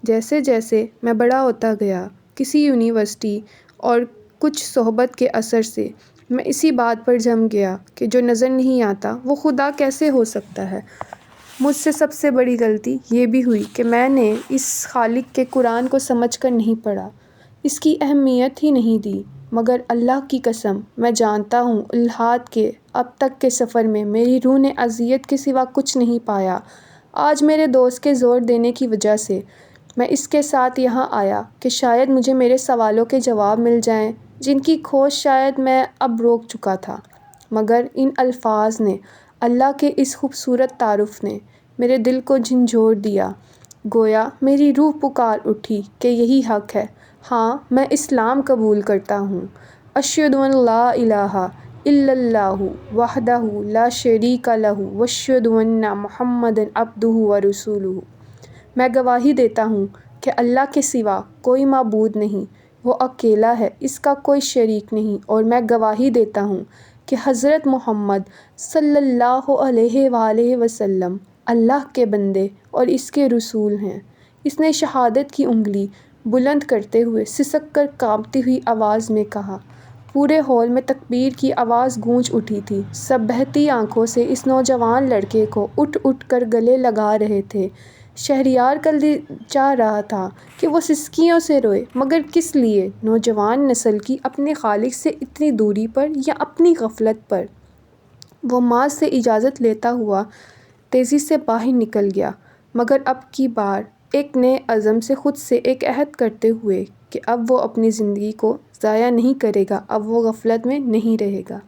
Speaker 1: جیسے جیسے میں بڑا ہوتا گیا، کسی یونیورسٹی اور کچھ صحبت کے اثر سے میں اسی بات پر جم گیا کہ جو نظر نہیں آتا وہ خدا کیسے ہو سکتا ہے۔ مجھ سے سب سے بڑی غلطی یہ بھی ہوئی کہ میں نے اس خالق کے قرآن کو سمجھ کر نہیں پڑھا، اس کی اہمیت ہی نہیں دی۔ مگر اللہ کی قسم میں جانتا ہوں الحاد کے اب تک کے سفر میں میری روح نے اذیت کے سوا کچھ نہیں پایا۔ آج میرے دوست کے زور دینے کی وجہ سے میں اس کے ساتھ یہاں آیا کہ شاید مجھے میرے سوالوں کے جواب مل جائیں جن کی کھوج شاید میں اب روک چکا تھا، مگر ان الفاظ نے، اللہ کے اس خوبصورت تعارف نے میرے دل کو جھنجھوڑ دیا۔ گویا میری روح پکار اٹھی کہ یہی حق ہے۔ ہاں، میں اسلام قبول کرتا ہوں۔ اشہد ان لا الہ الا اللہ وحدہ لا شریک لہ واشہد ان محمدا عبدہ ورسولہ۔ میں گواہی دیتا ہوں کہ اللہ کے سوا کوئی معبود نہیں، وہ اکیلا ہے، اس کا کوئی شریک نہیں، اور میں گواہی دیتا ہوں کہ حضرت محمد صلی اللہ علیہ وآلہ وسلم اللہ کے بندے اور اس کے رسول ہیں۔ اس نے شہادت کی انگلی بلند کرتے ہوئے سسک کر کانپتی ہوئی آواز میں کہا۔ پورے ہال میں تکبیر کی آواز گونج اٹھی تھی۔ سب بہتی آنکھوں سے اس نوجوان لڑکے کو اٹھ اٹھ کر گلے لگا رہے تھے۔ شہریار کا دل چاہ رہا تھا کہ وہ سسکیوں سے روئے، مگر کس لیے؟ نوجوان نسل کی اپنے خالق سے اتنی دوری پر یا اپنی غفلت پر؟ وہ ماں سے اجازت لیتا ہوا تیزی سے باہر نکل گیا، مگر اب کی بار ایک نئے عزم سے خود سے ایک عہد کرتے ہوئے کہ اب وہ اپنی زندگی کو ضائع نہیں کرے گا، اب وہ غفلت میں نہیں رہے گا۔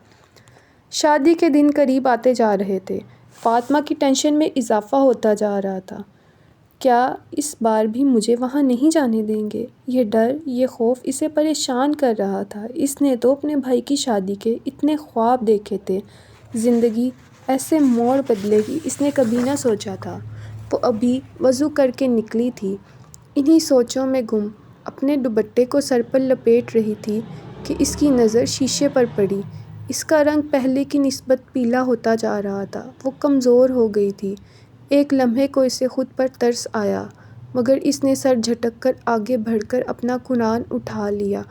Speaker 1: شادی کے دن قریب آتے جا رہے تھے۔ فاطمہ کی ٹینشن میں اضافہ ہوتا جا رہا تھا۔ کیا اس بار بھی مجھے وہاں نہیں جانے دیں گے؟ یہ ڈر، یہ خوف اسے پریشان کر رہا تھا۔ اس نے تو اپنے بھائی کی شادی کے اتنے خواب دیکھے تھے، زندگی ایسے موڑ بدلے گی اس نے کبھی نہ سوچا تھا۔ وہ ابھی وضو کر کے نکلی تھی، انہی سوچوں میں گم اپنے دوپٹے کو سر پر لپیٹ رہی تھی کہ اس کی نظر شیشے پر پڑی۔ اس کا رنگ پہلے کی نسبت پیلا ہوتا جا رہا تھا، وہ کمزور ہو گئی تھی۔ ایک لمحے کو اسے خود پر ترس آیا، مگر اس نے سر جھٹک کر آگے بڑھ کر اپنا قرآن اٹھا لیا۔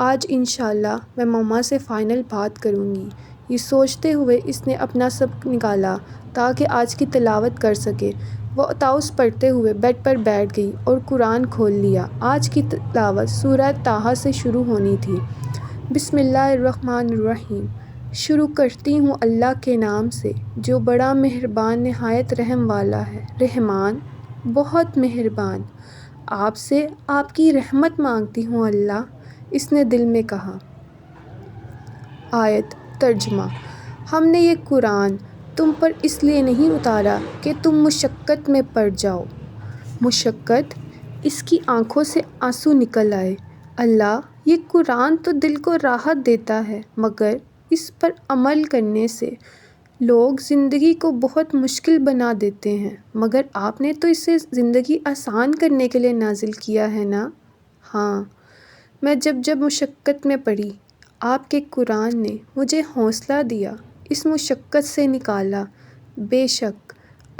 Speaker 1: آج انشاءاللہ میں مما سے فائنل بات کروں گی۔ یہ سوچتے ہوئے اس نے اپنا سبق نکالا تاکہ آج کی تلاوت کر سکے۔ وہ تعوذ پڑھتے ہوئے بیڈ پر بیٹھ گئی اور قرآن کھول لیا۔ آج کی تلاوت سورہ طٰہٰ سے شروع ہونی تھی۔ بسم اللہ الرحمن الرحیم۔ شروع کرتی ہوں اللہ کے نام سے جو بڑا مہربان نہایت رحم والا ہے۔ رحمان، بہت مہربان۔ آپ سے آپ کی رحمت مانگتی ہوں اللہ، اس نے دل میں کہا۔ آیت ترجمہ۔ ہم نے یہ قرآن تم پر اس لیے نہیں اتارا کہ تم مشقت میں پڑ جاؤ۔ مشقت؟ اس کی آنکھوں سے آنسو نکل آئے۔ اللہ، یہ قرآن تو دل کو راحت دیتا ہے، مگر اس پر عمل کرنے سے لوگ زندگی کو بہت مشکل بنا دیتے ہیں۔ مگر آپ نے تو اسے زندگی آسان کرنے کے لیے نازل کیا ہے نا؟ ہاں، میں جب مشقت میں پڑی، آپ کے قرآن نے مجھے حوصلہ دیا، اس مشقت سے نکالا۔ بے شک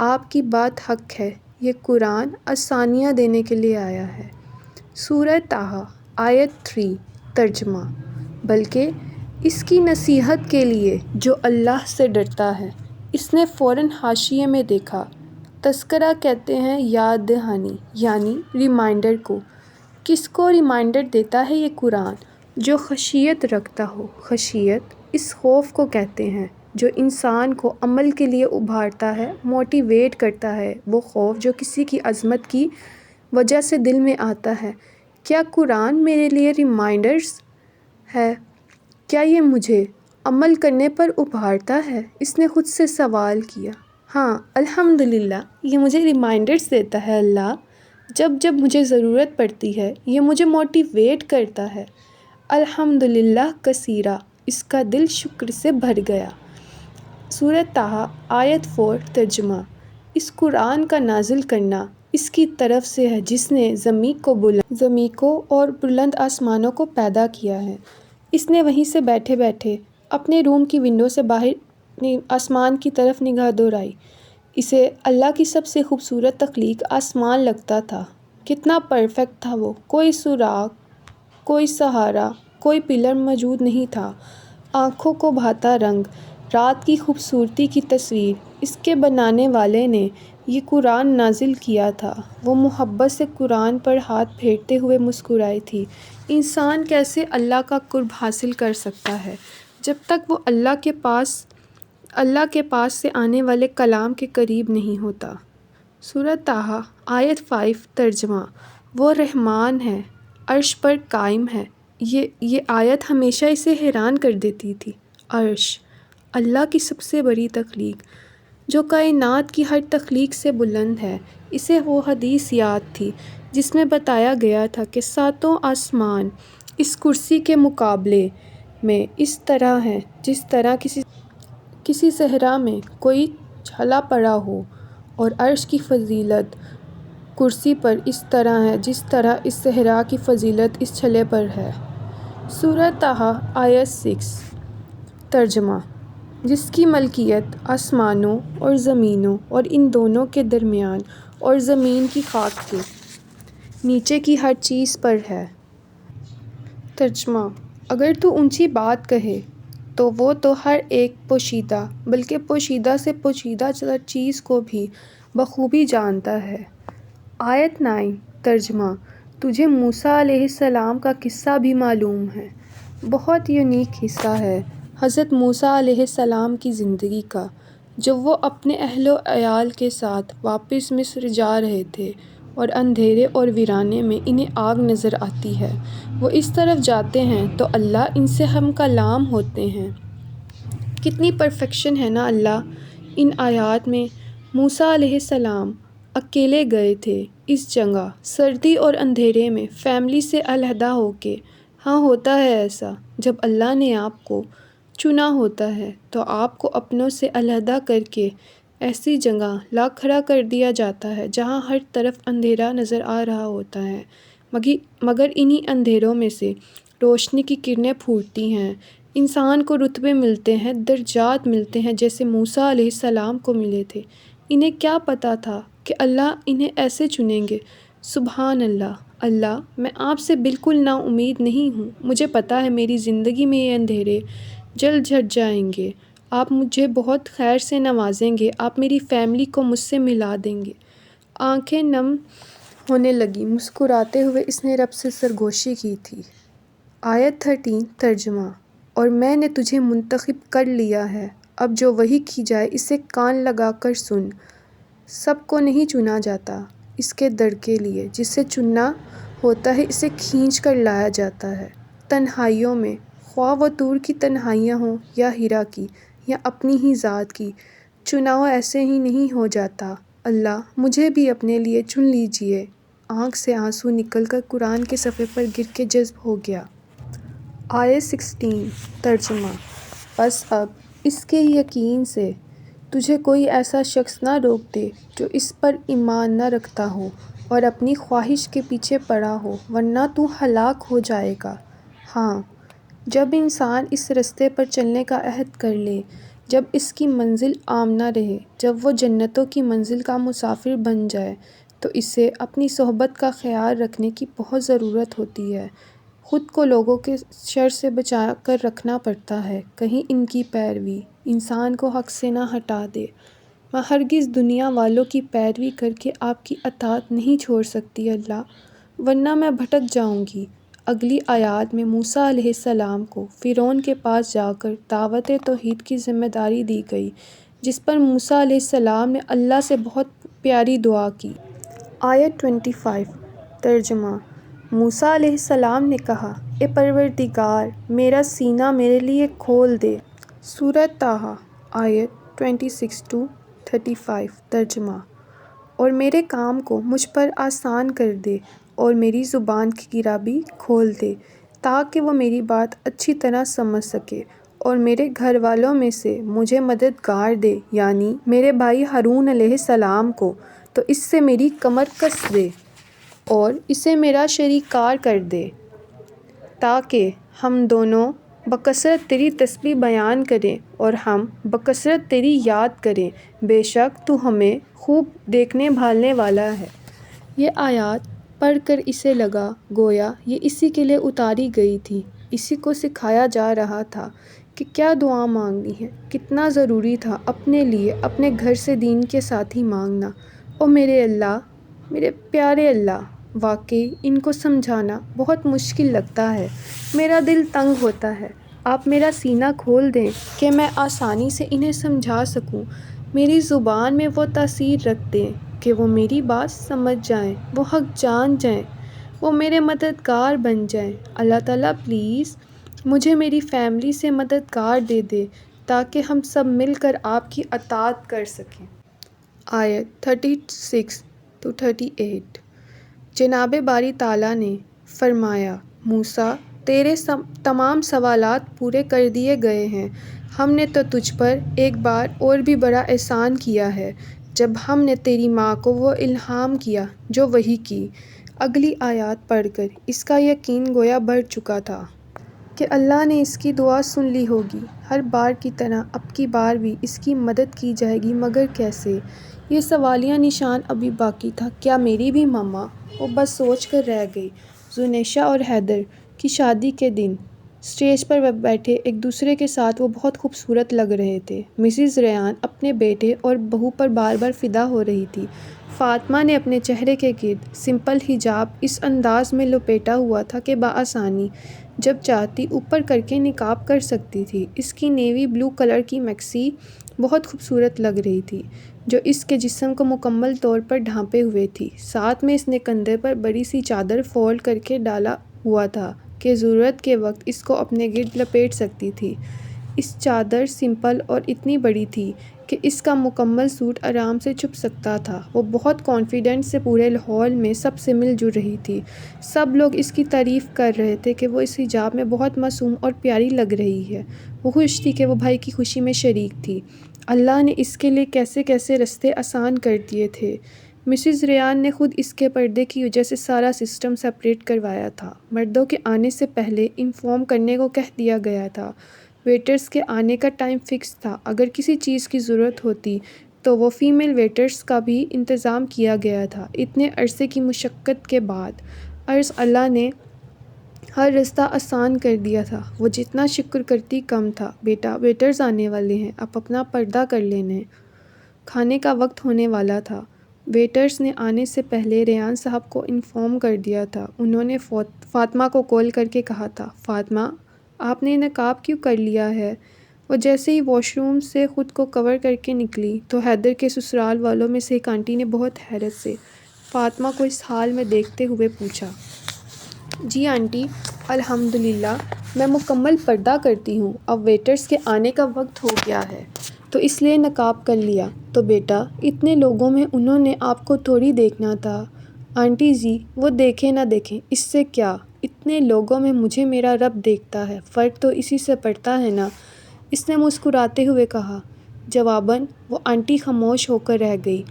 Speaker 1: آپ کی بات حق ہے، یہ قرآن آسانیاں دینے کے لیے آیا ہے۔ سورہ طٰہٰ، آیت 3 ترجمہ۔ بلکہ اس کی نصیحت کے لیے جو اللہ سے ڈرتا ہے۔ اس نے فوراً حاشیے میں دیکھا۔ تذکرہ کہتے ہیں یاد دہانی، یعنی ریمائنڈر کو۔ کس کو ریمائنڈر دیتا ہے یہ قرآن؟ جو خشیت رکھتا ہو۔ خشیت اس خوف کو کہتے ہیں جو انسان کو عمل کے لیے ابھارتا ہے، موٹیویٹ کرتا ہے۔ وہ خوف جو کسی کی عظمت کی وجہ سے دل میں آتا ہے۔ کیا قرآن میرے لیے ریمائنڈرز ہے؟ کیا یہ مجھے عمل کرنے پر ابھارتا ہے؟ اس نے خود سے سوال کیا۔ ہاں، الحمدللہ، یہ مجھے ریمائنڈرز دیتا ہے اللہ۔ جب مجھے ضرورت پڑتی ہے، یہ مجھے موٹیویٹ کرتا ہے۔ الحمدللہ کثیرا، اس کا دل شکر سے بھر گیا۔ سورہ طٰہٰ، آیت 4 ترجمہ۔ اس قرآن کا نازل کرنا اس کی طرف سے ہے جس نے زمین کو اور بلند آسمانوں کو پیدا کیا ہے۔ اس نے وہیں سے بیٹھے بیٹھے اپنے روم کی ونڈو سے باہر آسمان کی طرف نگاہ دوڑائی۔ اسے اللہ کی سب سے خوبصورت تخلیق آسمان لگتا تھا۔ کتنا پرفیکٹ تھا وہ! کوئی سوراخ، کوئی سہارا، کوئی پلر موجود نہیں تھا۔ آنکھوں کو بھاتا رنگ، رات کی خوبصورتی کی تصویر۔ اس کے بنانے والے نے یہ قرآن نازل کیا تھا۔ وہ محبت سے قرآن پر ہاتھ پھیرتے ہوئے مسکرائی تھی۔ انسان کیسے اللہ کا قرب حاصل کر سکتا ہے جب تک وہ اللہ کے پاس سے آنے والے کلام کے قریب نہیں ہوتا؟ سورہ طٰہٰ، آیت 5 ترجمہ۔ وہ رحمان ہے، عرش پر قائم ہے۔ یہ آیت ہمیشہ اسے حیران کر دیتی تھی۔ عرش، اللہ کی سب سے بڑی تخلیق، جو کائنات کی ہر تخلیق سے بلند ہے۔ اسے وہ حدیث یاد تھی جس میں بتایا گیا تھا کہ ساتوں آسمان اس کرسی کے مقابلے میں اس طرح ہیں جس طرح کسی صحرا میں کوئی چھلا پڑا ہو، اور عرش کی فضیلت کرسی پر اس طرح ہے جس طرح اس صحرا کی فضیلت اس چھلے پر ہے۔ سورہ طٰہٰ آیت 6۔ ترجمہ: جس کی ملکیت آسمانوں اور زمینوں اور ان دونوں کے درمیان اور زمین کی خاک کے نیچے کی ہر چیز پر ہے۔ ترجمہ: اگر تو اونچی بات کہے تو وہ تو ہر ایک پوشیدہ بلکہ پوشیدہ سے پوشیدہ تر چیز کو بھی بخوبی جانتا ہے۔ آیت 9۔ ترجمہ: تجھے موسیٰ علیہ السلام کا قصہ بھی معلوم ہے۔ بہت یونیک حصہ ہے حضرت موسیٰ علیہ السلام کی زندگی کا۔ جب وہ اپنے اہل و عیال کے ساتھ واپس مصر جا رہے تھے اور اندھیرے اور ویرانے میں انہیں آگ نظر آتی ہے، وہ اس طرف جاتے ہیں تو اللہ ان سے ہم کلام ہوتے ہیں۔ کتنی پرفیکشن ہے نا اللہ! ان آیات میں موسیٰ علیہ السلام اکیلے گئے تھے اس جگہ، سردی اور اندھیرے میں فیملی سے علیحدہ ہو کے۔ ہاں، ہوتا ہے ایسا، جب اللہ نے آپ کو چنا ہوتا ہے تو آپ کو اپنوں سے علیحدہ کر کے ایسی جگہ لا کھڑا کر دیا جاتا ہے جہاں ہر طرف اندھیرا نظر آ رہا ہوتا ہے، مگر انہی اندھیروں میں سے روشنی کی کرنیں پھوٹتی ہیں، انسان کو رتبے ملتے ہیں، درجات ملتے ہیں جیسے موسیٰ علیہ السلام کو ملے تھے۔ انہیں کیا پتہ تھا کہ اللہ انہیں ایسے چنیں گے؟ سبحان اللہ! اللہ، میں آپ سے بالکل نا امید نہیں ہوں، مجھے پتہ ہے میری زندگی میں یہ اندھیرے جلد جھٹ جائیں گے، آپ مجھے بہت خیر سے نوازیں گے، آپ میری فیملی کو مجھ سے ملا دیں گے۔ آنکھیں نم ہونے لگیں، مسکراتے ہوئے اس نے رب سے سرگوشی کی تھی۔ آیت 13۔ ترجمہ: اور میں نے تجھے منتخب کر لیا ہے، اب جو وحی کی جائے اسے کان لگا کر سن۔ سب کو نہیں چنا جاتا اس کے در کے لیے، جسے چننا ہوتا ہے اسے کھینچ کر لایا جاتا ہے۔ تنہائیوں میں، خواہ وہ طور کی تنہائیاں ہوں یا حرا کی یا اپنی ہی ذات کی، چناؤ ایسے ہی نہیں ہو جاتا۔ اللہ، مجھے بھی اپنے لیے چن لیجیے۔ آنکھ سے آنسو نکل کر قرآن کے صفحے پر گر کے جذب ہو گیا۔ آیت 16۔ ترجمہ: بس اب اس کے یقین سے تجھے کوئی ایسا شخص نہ روک دے جو اس پر ایمان نہ رکھتا ہو اور اپنی خواہش کے پیچھے پڑا ہو، ورنہ تو ہلاک ہو جائے گا۔ ہاں، جب انسان اس رستے پر چلنے کا عہد کر لے، جب اس کی منزل آمنہ رہے، جب وہ جنتوں کی منزل کا مسافر بن جائے، تو اسے اپنی صحبت کا خیال رکھنے کی بہت ضرورت ہوتی ہے۔ خود کو لوگوں کے شر سے بچا کر رکھنا پڑتا ہے، کہیں ان کی پیروی انسان کو حق سے نہ ہٹا دے۔ میں ہرگز دنیا والوں کی پیروی کر کے آپ کی اطاعت نہیں چھوڑ سکتی اللہ، ورنہ میں بھٹک جاؤں گی۔ اگلی آیات میں موسیٰ علیہ السلام کو فرعون کے پاس جا کر دعوت توحید کی ذمہ داری دی گئی، جس پر موسیٰ علیہ السلام نے اللہ سے بہت پیاری دعا کی۔ آیت 25۔ ترجمہ: موسیٰ علیہ السلام نے کہا، اے پروردگار، میرا سینہ میرے لیے کھول دے۔ سورہ طٰہٰ آیت 26-35۔ ترجمہ: اور میرے کام کو مجھ پر آسان کر دے اور میری زبان کی گرہ بھی کھول دے، تاکہ وہ میری بات اچھی طرح سمجھ سکے، اور میرے گھر والوں میں سے مجھے مددگار دے، یعنی میرے بھائی ہارون علیہ السلام کو، تو اس سے میری کمر کس دے اور اسے میرا شریک کار کر دے، تاکہ ہم دونوں بکثرت تیری تسبیح بیان کریں اور ہم بکثرت تیری یاد کریں، بے شک تو ہمیں خوب دیکھنے بھالنے والا ہے۔ یہ آیات پڑھ کر اسے لگا گویا یہ اسی کے لیے اتاری گئی تھی، اسی کو سکھایا جا رہا تھا کہ کیا دعا مانگنی ہے، کتنا ضروری تھا اپنے لیے اپنے گھر سے دین کے ساتھی مانگنا۔ او میرے اللہ، میرے پیارے اللہ، واقعی ان کو سمجھانا بہت مشکل لگتا ہے، میرا دل تنگ ہوتا ہے، آپ میرا سینہ کھول دیں کہ میں آسانی سے انہیں سمجھا سکوں، میری زبان میں وہ تاثیر رکھ دیں کہ وہ میری بات سمجھ جائیں، وہ حق جان جائیں، وہ میرے مددگار بن جائیں۔ اللہ تعالیٰ پلیز مجھے میری فیملی سے مددگار دے دے تاکہ ہم سب مل کر آپ کی اطاعت کر سکیں۔ آیت 36-38۔ جناب باری تعالیٰ نے فرمایا، موسیٰ، تیرے تمام سوالات پورے کر دیے گئے ہیں۔ ہم نے تو تجھ پر ایک بار اور بھی بڑا احسان کیا ہے جب ہم نے تیری ماں کو وہ الہام کیا جو وحی کی۔ اگلی آیات پڑھ کر اس کا یقین گویا بڑھ چکا تھا کہ اللہ نے اس کی دعا سن لی ہوگی۔ ہر بار کی طرح اب کی بار بھی اس کی مدد کی جائے گی، مگر کیسے؟ یہ سوالیہ نشان ابھی باقی تھا۔ کیا میری بھی ماما؟ وہ بس سوچ کر رہ گئی۔ زنیشا اور حیدر کی شادی کے دن اسٹیج پر بیٹھے ایک دوسرے کے ساتھ وہ بہت خوبصورت لگ رہے تھے۔ مسز ریان اپنے بیٹے اور بہو پر بار بار فدا ہو رہی تھی۔ فاطمہ نے اپنے چہرے کے گرد سمپل حجاب اس انداز میں لپیٹا ہوا تھا کہ بآسانی جب چاہتی اوپر کر کے نقاب کر سکتی تھی۔ اس کی نیوی بلو کلر کی میکسی بہت خوبصورت لگ رہی تھی، جو اس کے جسم کو مکمل طور پر ڈھانپے ہوئے تھی۔ ساتھ میں اس نے کندھے پر بڑی سی چادر فولڈ کر کے ڈالا ہوا تھا کہ ضرورت کے وقت اس کو اپنے گرد لپیٹ سکتی تھی۔ اس چادر سمپل اور اتنی بڑی تھی کہ اس کا مکمل سوٹ آرام سے چھپ سکتا تھا۔ وہ بہت کانفیڈنس سے پورے ہال میں سب سے مل جل رہی تھی۔ سب لوگ اس کی تعریف کر رہے تھے کہ وہ اس حجاب میں بہت معصوم اور پیاری لگ رہی ہے۔ وہ خوش تھی کہ وہ بھائی کی خوشی میں شریک تھی۔ اللہ نے اس کے لیے کیسے کیسے رستے آسان کر دیے تھے۔ مسز ریان نے خود اس کے پردے کی وجہ سے سارا سسٹم سیپریٹ کروایا تھا۔ مردوں کے آنے سے پہلے انفارم کرنے کو کہہ دیا گیا تھا۔ ویٹرز کے آنے کا ٹائم فکس تھا۔ اگر کسی چیز کی ضرورت ہوتی تو وہ فیمیل ویٹرز کا بھی انتظام کیا گیا تھا۔ اتنے عرصے کی مشقت کے بعد اللہ نے ہر رستہ آسان کر دیا تھا۔ وہ جتنا شکر کرتی کم تھا۔ بیٹا، ویٹرز آنے والے ہیں، اب اپنا پردہ کر لینا، کھانے کا وقت ہونے والا تھا۔ ویٹرز نے آنے سے پہلے ریان صاحب کو انفارم کر دیا تھا۔ انہوں نے فاطمہ کو کال کر کے کہا تھا، فاطمہ، آپ نے نقاب کیوں کر لیا ہے؟ وہ جیسے ہی واش روم سے خود کو کور کر کے نکلی تو حیدر کے سسرال والوں میں سے ایک آنٹی نے بہت حیرت سے فاطمہ کو اس حال میں دیکھتے ہوئے پوچھا۔ جی آنٹی، الحمدللہ میں مکمل پردہ کرتی ہوں۔ اب ویٹرز کے آنے کا وقت ہو گیا ہے تو اس لیے نقاب کر لیا۔ تو بیٹا، اتنے لوگوں میں انہوں نے آپ کو تھوڑی دیکھنا تھا۔ آنٹی جی، وہ دیکھیں نہ دیکھیں، اس سے کیا؟ اتنے لوگوں میں مجھے میرا رب دیکھتا ہے، فرق تو اسی سے پڑتا ہے نا، اس نے مسکراتے ہوئے کہا۔ جواباً وہ آنٹی خاموش ہو کر رہ گئی۔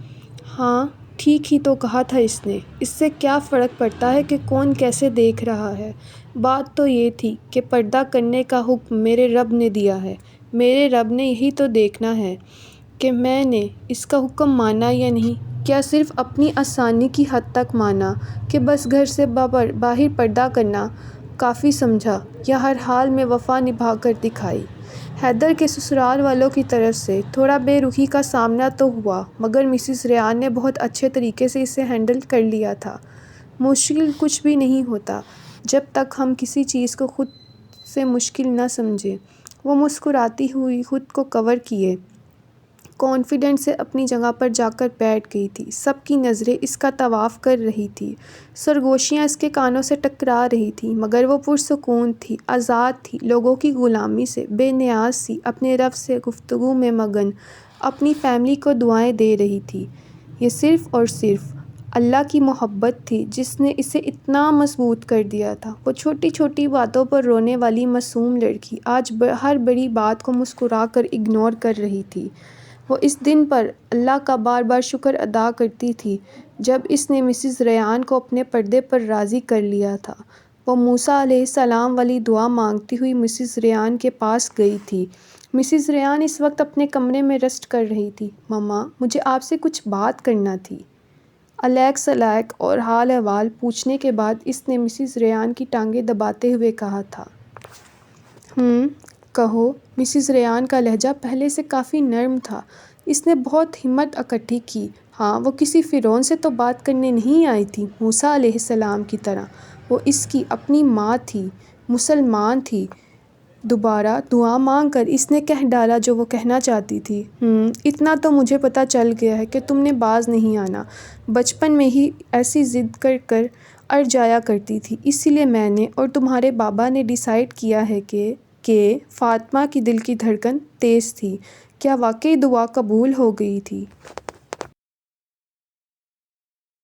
Speaker 1: ہاں، ٹھیک ہی تو کہا تھا اس نے، اس سے کیا فرق پڑتا ہے کہ کون کیسے دیکھ رہا ہے؟ بات تو یہ تھی کہ پردہ کرنے کا حکم میرے رب نے دیا ہے۔ میرے رب نے یہی تو دیکھنا ہے کہ میں نے اس کا حکم مانا یا نہیں۔ کیا صرف اپنی آسانی کی حد تک مانا کہ بس گھر سے باہر پردہ کرنا کافی سمجھا، یا ہر حال میں وفا نبھا کر دکھائی؟ حیدر کے سسرال والوں کی طرف سے تھوڑا بے رخی کا سامنا تو ہوا، مگر مسز ریان نے بہت اچھے طریقے سے اسے ہینڈل کر لیا تھا۔ مشکل کچھ بھی نہیں ہوتا جب تک ہم کسی چیز کو خود سے مشکل نہ سمجھیں۔ وہ مسکراتی ہوئی خود کو کور کیے کانفیڈنس سے اپنی جگہ پر جا کر بیٹھ گئی تھی۔ سب کی نظریں اس کا طواف کر رہی تھیں، سرگوشیاں اس کے کانوں سے ٹکرا رہی تھیں، مگر وہ پرسکون تھی، آزاد تھی، لوگوں کی غلامی سے بے نیاز سی، اپنے رب سے گفتگو میں مگن، اپنی فیملی کو دعائیں دے رہی تھی۔ یہ صرف اور صرف اللہ کی محبت تھی جس نے اسے اتنا مضبوط کر دیا تھا۔ وہ چھوٹی چھوٹی باتوں پر رونے والی معصوم لڑکی آج ہر بڑی بات کو مسکرا کر اگنور کر رہی تھی۔ وہ اس دن پر اللہ کا بار بار شکر ادا کرتی تھی جب اس نے مسز ریان کو اپنے پردے پر راضی کر لیا تھا۔ وہ موسیٰ علیہ السلام والی دعا مانگتی ہوئی مسز ریان کے پاس گئی تھی۔ مسز ریان اس وقت اپنے کمرے میں ریسٹ کر رہی تھی۔ مما، مجھے آپ سے کچھ بات کرنا تھی۔ علیک سلیک اور حال احوال پوچھنے کے بعد اس نے مسز ریان کی ٹانگیں دباتے ہوئے کہا تھا۔ کہو۔ مسز ریان کا لہجہ پہلے سے کافی نرم تھا۔ اس نے بہت ہمت اکٹھی کی۔ ہاں، وہ کسی فرعون سے تو بات کرنے نہیں آئی تھی، موسیٰ علیہ السلام کی طرح۔ وہ اس کی اپنی ماں تھی، مسلمان تھی۔ دوبارہ دعا مانگ کر اس نے کہہ ڈالا جو وہ کہنا چاہتی تھی۔ اتنا تو مجھے پتہ چل گیا ہے کہ تم نے باز نہیں آنا۔ بچپن میں ہی ایسی ضد کر کر اڑ جایا کرتی تھی، اسی لیے میں نے اور تمہارے بابا نے ڈیسائیڈ کیا ہے کہ فاطمہ کی دل کی دھڑکن تیز تھی۔ کیا واقعی دعا قبول ہو گئی تھی؟